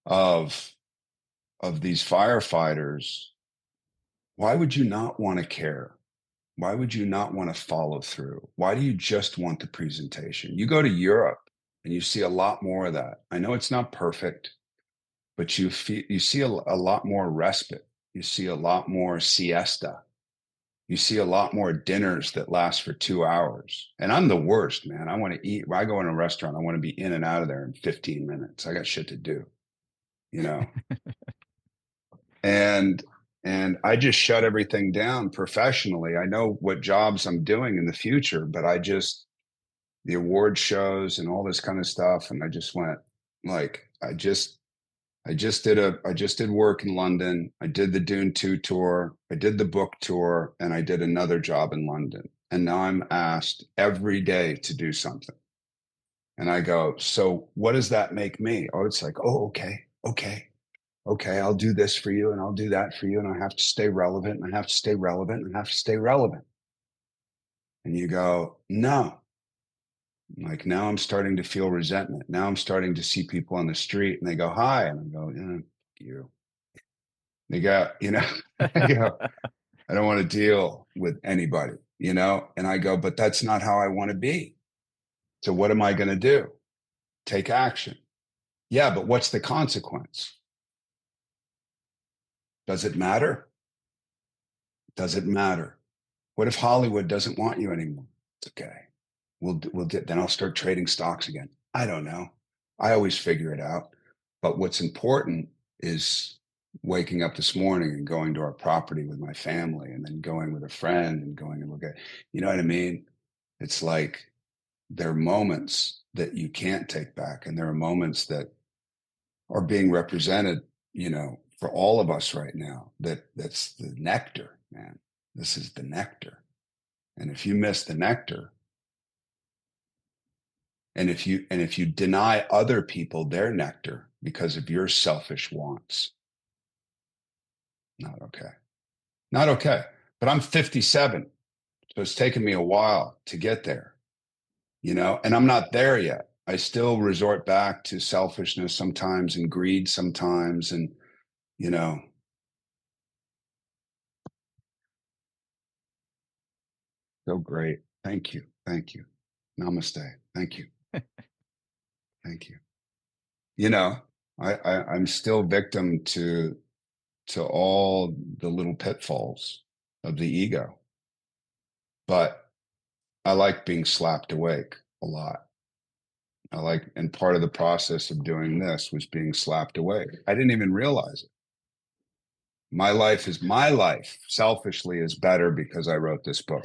of these firefighters. Why would you not want to care? Why would you not want to follow through? Why do you just want the presentation? You go to Europe and you see a lot more of that. I know it's not perfect, but you see a lot more respite. You see a lot more siesta. You see a lot more dinners that last for 2 hours. And I'm the worst, man. I want to eat. When I go in a restaurant, I want to be in and out of there in 15 minutes. I got shit to do, you know? and I just shut everything down professionally. I know what jobs I'm doing in the future, but the award shows and all this kind of stuff. And I just went, like, I just did work in London. I did the Dune 2 tour. I did the book tour, and I did another job in London. And now I'm asked every day to do something. And I go, so what does that make me? Oh, it's like, oh, okay, I'll do this for you and I'll do that for you. And I have to stay relevant, and I have to stay relevant, and I have to stay relevant. And you go, no. Like, now I'm starting to feel resentment. Now I'm starting to see people on the street and they go, hi. And I go, yeah, you. They go, I go, I don't want to deal with anybody, And I go, but that's not how I want to be. So what am I going to do? Take action. Yeah, but what's the consequence? Does it matter? Does it matter? What if Hollywood doesn't want you anymore? It's okay. Then I'll start trading stocks again. I don't know. I always figure it out. But what's important is waking up this morning and going to our property with my family and then going with a friend and going and look at, you know what I mean? It's like there are moments that you can't take back, and there are moments that are being represented, for all of us right now. That's the nectar, man. This is the nectar. And if you miss the nectar, and if you deny other people their nectar because of your selfish wants, not okay. Not okay. But I'm 57, so it's taken me a while to get there, and I'm not there yet. I still resort back to selfishness sometimes and greed sometimes, and you know, so great. Thank you. Thank you. Namaste. Thank you. Thank you. You know, I'm still victim to all the little pitfalls of the ego, but I like being slapped awake a lot. And part of the process of doing this was being slapped awake. I didn't even realize it. My life selfishly is better because I wrote this book.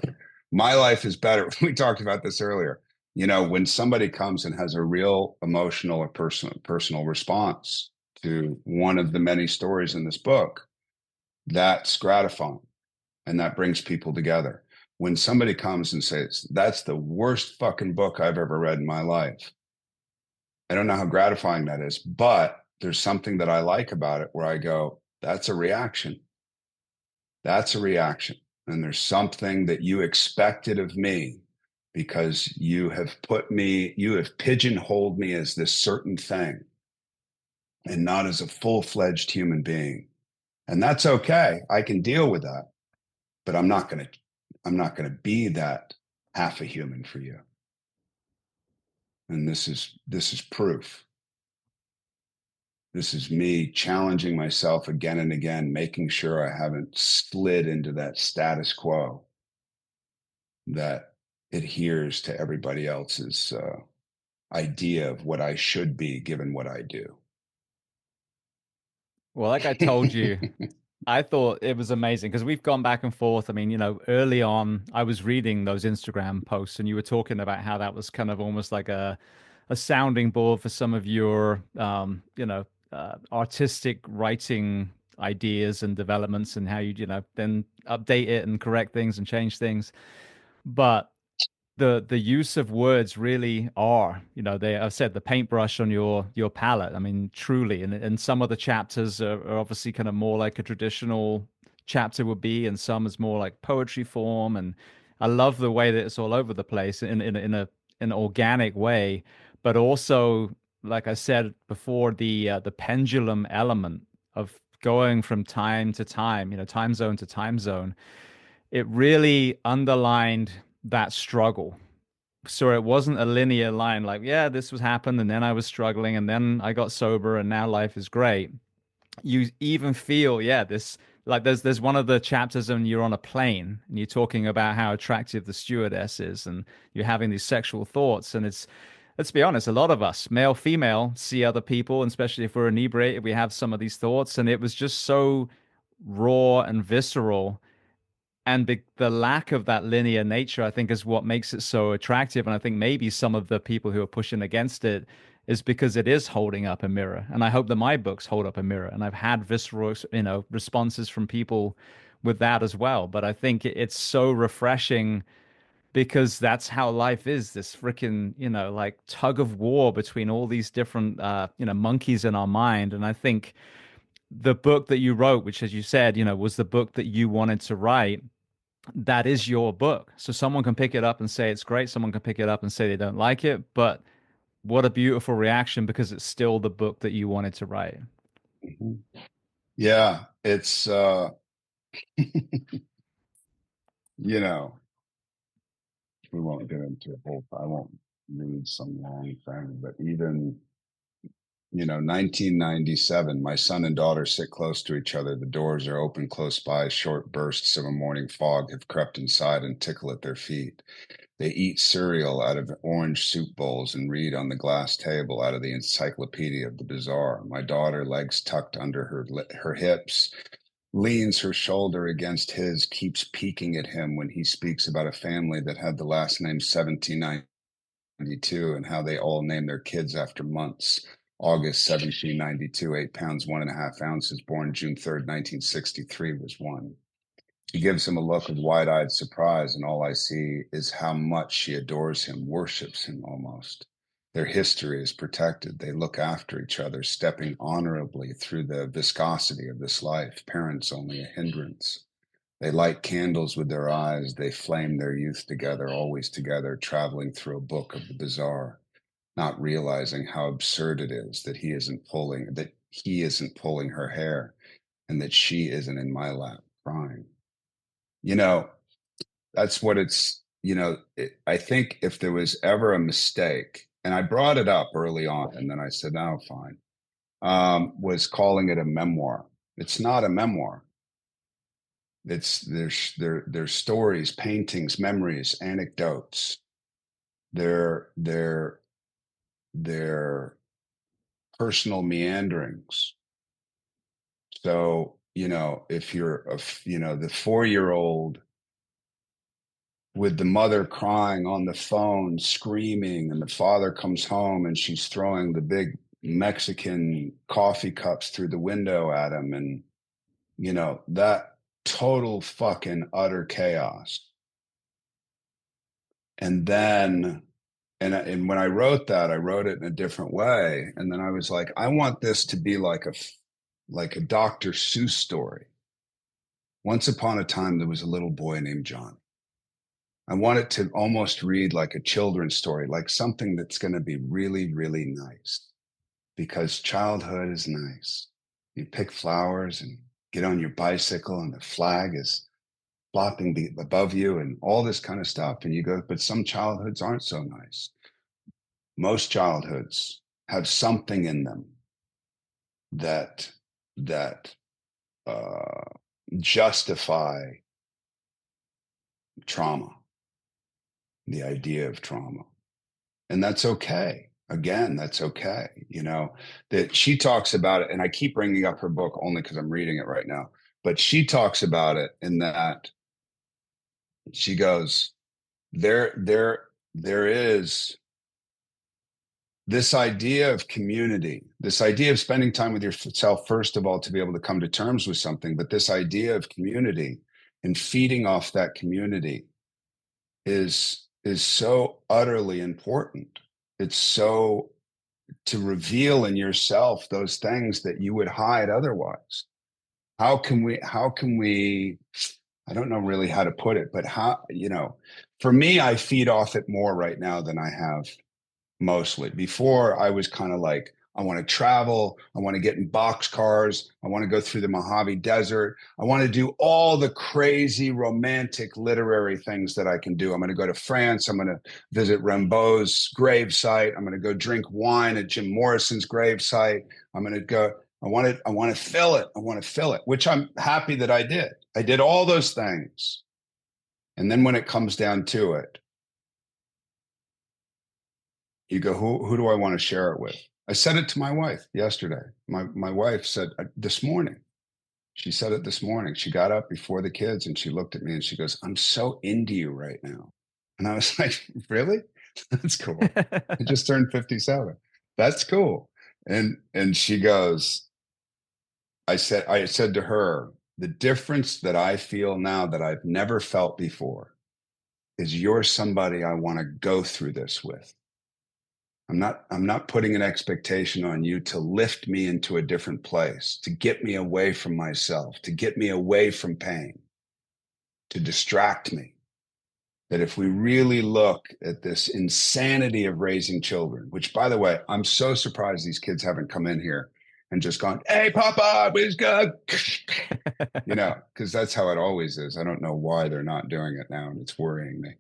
My life is better. We talked about this earlier. When somebody comes and has a real emotional or personal response to one of the many stories in this book, that's gratifying, and that brings people together. When somebody comes and says, that's the worst fucking book I've ever read in my life, I don't know how gratifying that is, but there's something that I like about it where I go, that's a reaction. That's a reaction. And there's something that you expected of me because you have pigeonholed me as this certain thing and not as a full-fledged human being. And that's okay. I can deal with that, but I'm not going to be that half a human for you. And this is proof. This is me challenging myself again and again, making sure I haven't slid into that status quo that adheres to everybody else's idea of what I should be given what I do. Well, like I told you, I thought it was amazing because we've gone back and forth. I mean, early on, I was reading those Instagram posts and you were talking about how that was kind of almost like a sounding board for some of your, artistic writing ideas and developments and how then update it and correct things and change things. But the use of words really are, I've said the paintbrush on your palette. I mean, truly. And some of the chapters are obviously kind of more like a traditional chapter would be, and some is more like poetry form. And I love the way that it's all over the place in an organic way, but also, like I said before, the pendulum element of going from time to time, time zone to time zone. It really underlined that struggle. So it wasn't a linear line like, yeah, this was happened and then I was struggling and then I got sober and now life is great. You even feel, yeah, this like there's one of the chapters and you're on a plane and you're talking about how attractive the stewardess is and you're having these sexual thoughts. And it's, let's be honest, a lot of us, male, female, see other people, and especially if we're inebriated, we have some of these thoughts. And it was just so raw and visceral, and the lack of that linear nature, I think, is what makes it so attractive. And I think maybe some of the people who are pushing against it is because it is holding up a mirror. And I hope that my books hold up a mirror. And I've had visceral, responses from people with that as well. But I think it's so refreshing because that's how life is, this freaking, like tug of war between all these different, monkeys in our mind. And I think the book that you wrote, which, as you said, was the book that you wanted to write, that is your book. So someone can pick it up and say it's great. Someone can pick it up and say they don't like it. But what a beautiful reaction because it's still the book that you wanted to write. Mm-hmm. Yeah, it's you know, we won't get into a whole. I won't read some long thing, but even 1997, my son and daughter sit close to each other. The doors are open close by. Short bursts of a morning fog have crept inside and tickle at their feet. They eat cereal out of orange soup bowls and read on the glass table out of the Encyclopedia of the Bizarre. My daughter, legs tucked under her hips, leans her shoulder against his, keeps peeking at him when he speaks about a family that had the last name 1792 and how they all name their kids after months. August 1792, 8 pounds, 1.5 ounces, born June 3rd, 1963, was one. She gives him a look of wide-eyed surprise, and all I see is how much she adores him, worships him almost. Their history is protected. They look after each other, stepping honorably through the viscosity of this life, parents only a hindrance. They light candles with their eyes. They flame their youth together, always together, traveling through a book of the bizarre, not realizing how absurd it is that he isn't pulling her hair and that she isn't in my lap crying. You know, that's what I think if there was ever a mistake, and I brought it up early on, and then I said, no, fine, was calling it a memoir. It's not a memoir. There's stories, paintings, memories, anecdotes. They're personal meanderings. So, if you're the 4-year-old with the mother crying on the phone, screaming, and the father comes home and she's throwing the big Mexican coffee cups through the window at him, and that total fucking utter chaos. And then and when I wrote that, I wrote it in a different way, and then I was like, I want this to be like a Dr. Seuss story. Once upon a time, there was a little boy named John. I want it to almost read like a children's story, like something that's going to be really, really nice, because childhood is nice. You pick flowers and get on your bicycle and the flag is flopping above you and all this kind of stuff. And you go, but some childhoods aren't so nice. Most childhoods have something in them that justify trauma, the idea of trauma. And that's okay. Again, that's okay. That she talks about it, and I keep bringing up her book only because I'm reading it right now, but she talks about it in that she goes, there is this idea of community, this idea of spending time with yourself, first of all, to be able to come to terms with something, but this idea of community and feeding off that community is so utterly important. It's so to reveal in yourself those things that you would hide otherwise. How can we, I don't know really how to put it, but for me, I feed off it more right now than I have mostly. Before, I was kind of like, I want to travel. I want to get in boxcars. I want to go through the Mojave Desert. I want to do all the crazy romantic literary things that I can do. I'm going to go to France. I'm going to visit Rimbaud's gravesite. I'm going to go drink wine at Jim Morrison's gravesite. I'm going to go. I want to fill it. I want to fill it, which I'm happy that I did. I did all those things. And then when it comes down to it, you go, who do I want to share it with? I said it to my wife yesterday. My wife said this morning. She said it this morning. She got up before the kids and she looked at me and she goes, I'm so into you right now. And I was like, really? That's cool. I just turned 57. That's cool. And she goes, I said to her, the difference that I feel now that I've never felt before is you're somebody I want to go through this with. I'm not putting an expectation on you to lift me into a different place, to get me away from myself, to get me away from pain, to distract me. That if we really look at this insanity of raising children, which, by the way, I'm so surprised these kids haven't come in here and just gone, hey, Papa, where's God? Because that's how it always is. I don't know why they're not doing it now, and it's worrying me.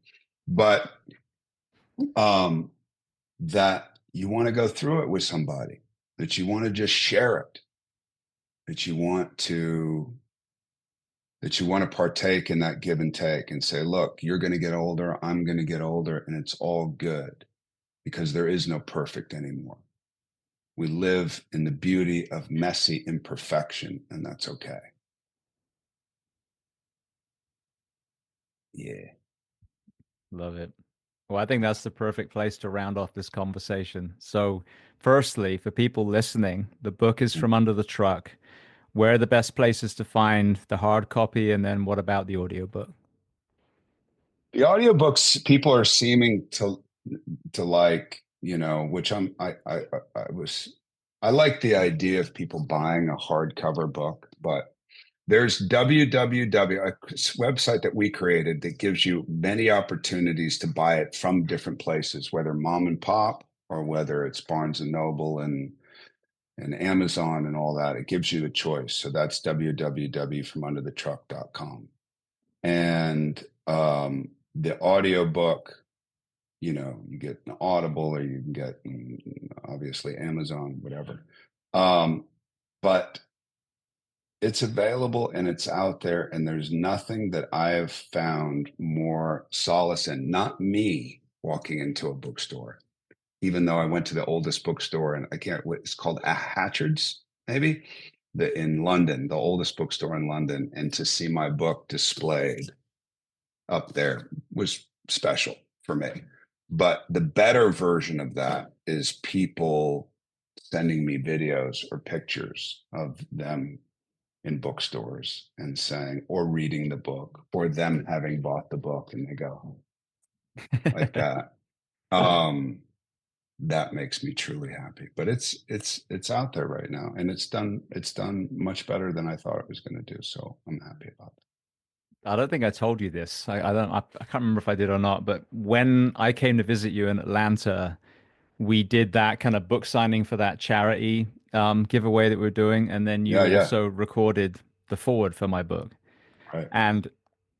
But that you want to go through it with somebody, that you want to just share it, that you want to that you want to partake in that give and take and say, look, you're going to get older, I'm going to get older, and it's all good because there is no perfect anymore. We live in the beauty of messy imperfection, and that's okay. Yeah. Love it. Well, I think that's the perfect place to round off this conversation. So, firstly, for people listening, the book is From Under the Truck. Where are the best places to find the hard copy? And then what about the audiobook? The audiobooks people are seeming to like, which I like the idea of people buying a hardcover book, but there's www, a website that we created that gives you many opportunities to buy it from different places, whether mom and pop or whether it's Barnes and Noble and Amazon and all that. It gives you the choice. So that's www.FromUnderTheTruck.com. And the audiobook, you get an Audible or you can get obviously Amazon, whatever. But it's available and it's out there, and there's nothing that I have found more solace in. Not me walking into a bookstore, even though I went to the oldest bookstore, and it's called Hatchard's, maybe, in London, the oldest bookstore in London, and to see my book displayed up there was special for me. But the better version of that is people sending me videos or pictures of them in bookstores and saying, or reading the book, or them having bought the book, and they go like that. That makes me truly happy. But it's out there right now, and it's done much better than I thought it was going to do. So I'm happy about it. I don't think I told you this. I can't remember if I did or not, but when I came to visit you in Atlanta, we did that kind of book signing for that charity giveaway that we are doing, and then you Yeah. also recorded the forward for my book. Right. And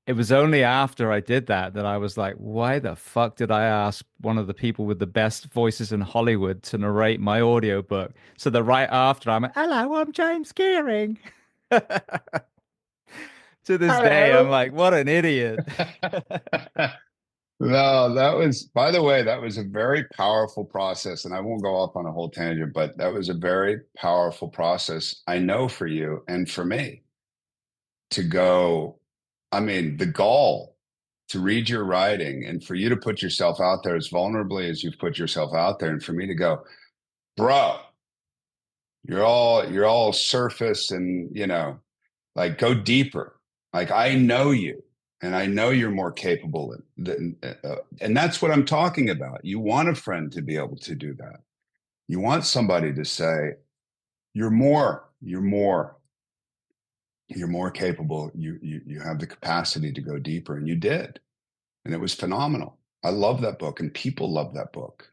it was only after I did that that I was like, why the fuck did I ask one of the people with the best voices in Hollywood to narrate my audiobook? So that right after I'm like, hello, I'm James Gearing. To this day, I'm Hello. like, what an idiot. No, by the way, that was a very powerful process. And I won't go off on a whole tangent, but that was a very powerful process, I know, for you and for me to go. I mean, the gall to read your writing and for you to put yourself out there as vulnerably as you've put yourself out there. And for me to go, bro, you're all surface and, like, go deeper. Like, I know you. And I know you're more capable and that's what I'm talking about. You want a friend to be able to do that. You want somebody to say, you're more capable. You have the capacity to go deeper, and you did. And it was phenomenal. I love that book, and people love that book,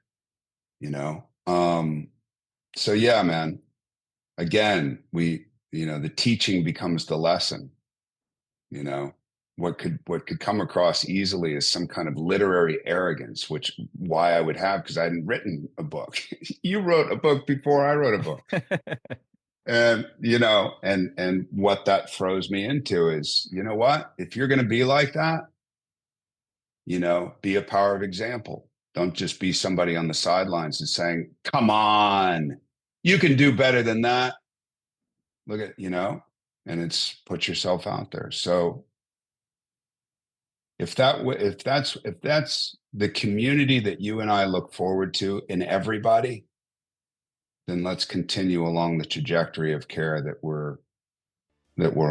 So yeah, man, again, the teaching becomes the lesson, what could come across easily as some kind of literary arrogance, which why I would have, because I hadn't written a book. You wrote a book before I wrote a book. And, and what that throws me into is, you know what, if you're going to be like that, be a power of example. Don't just be somebody on the sidelines and saying, come on, you can do better than that. Look at, and it's put yourself out there. So if that's the community that you and I look forward to in everybody, then let's continue along the trajectory of care that we're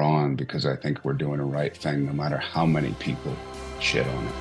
on, because I think we're doing the right thing, no matter how many people shit on it.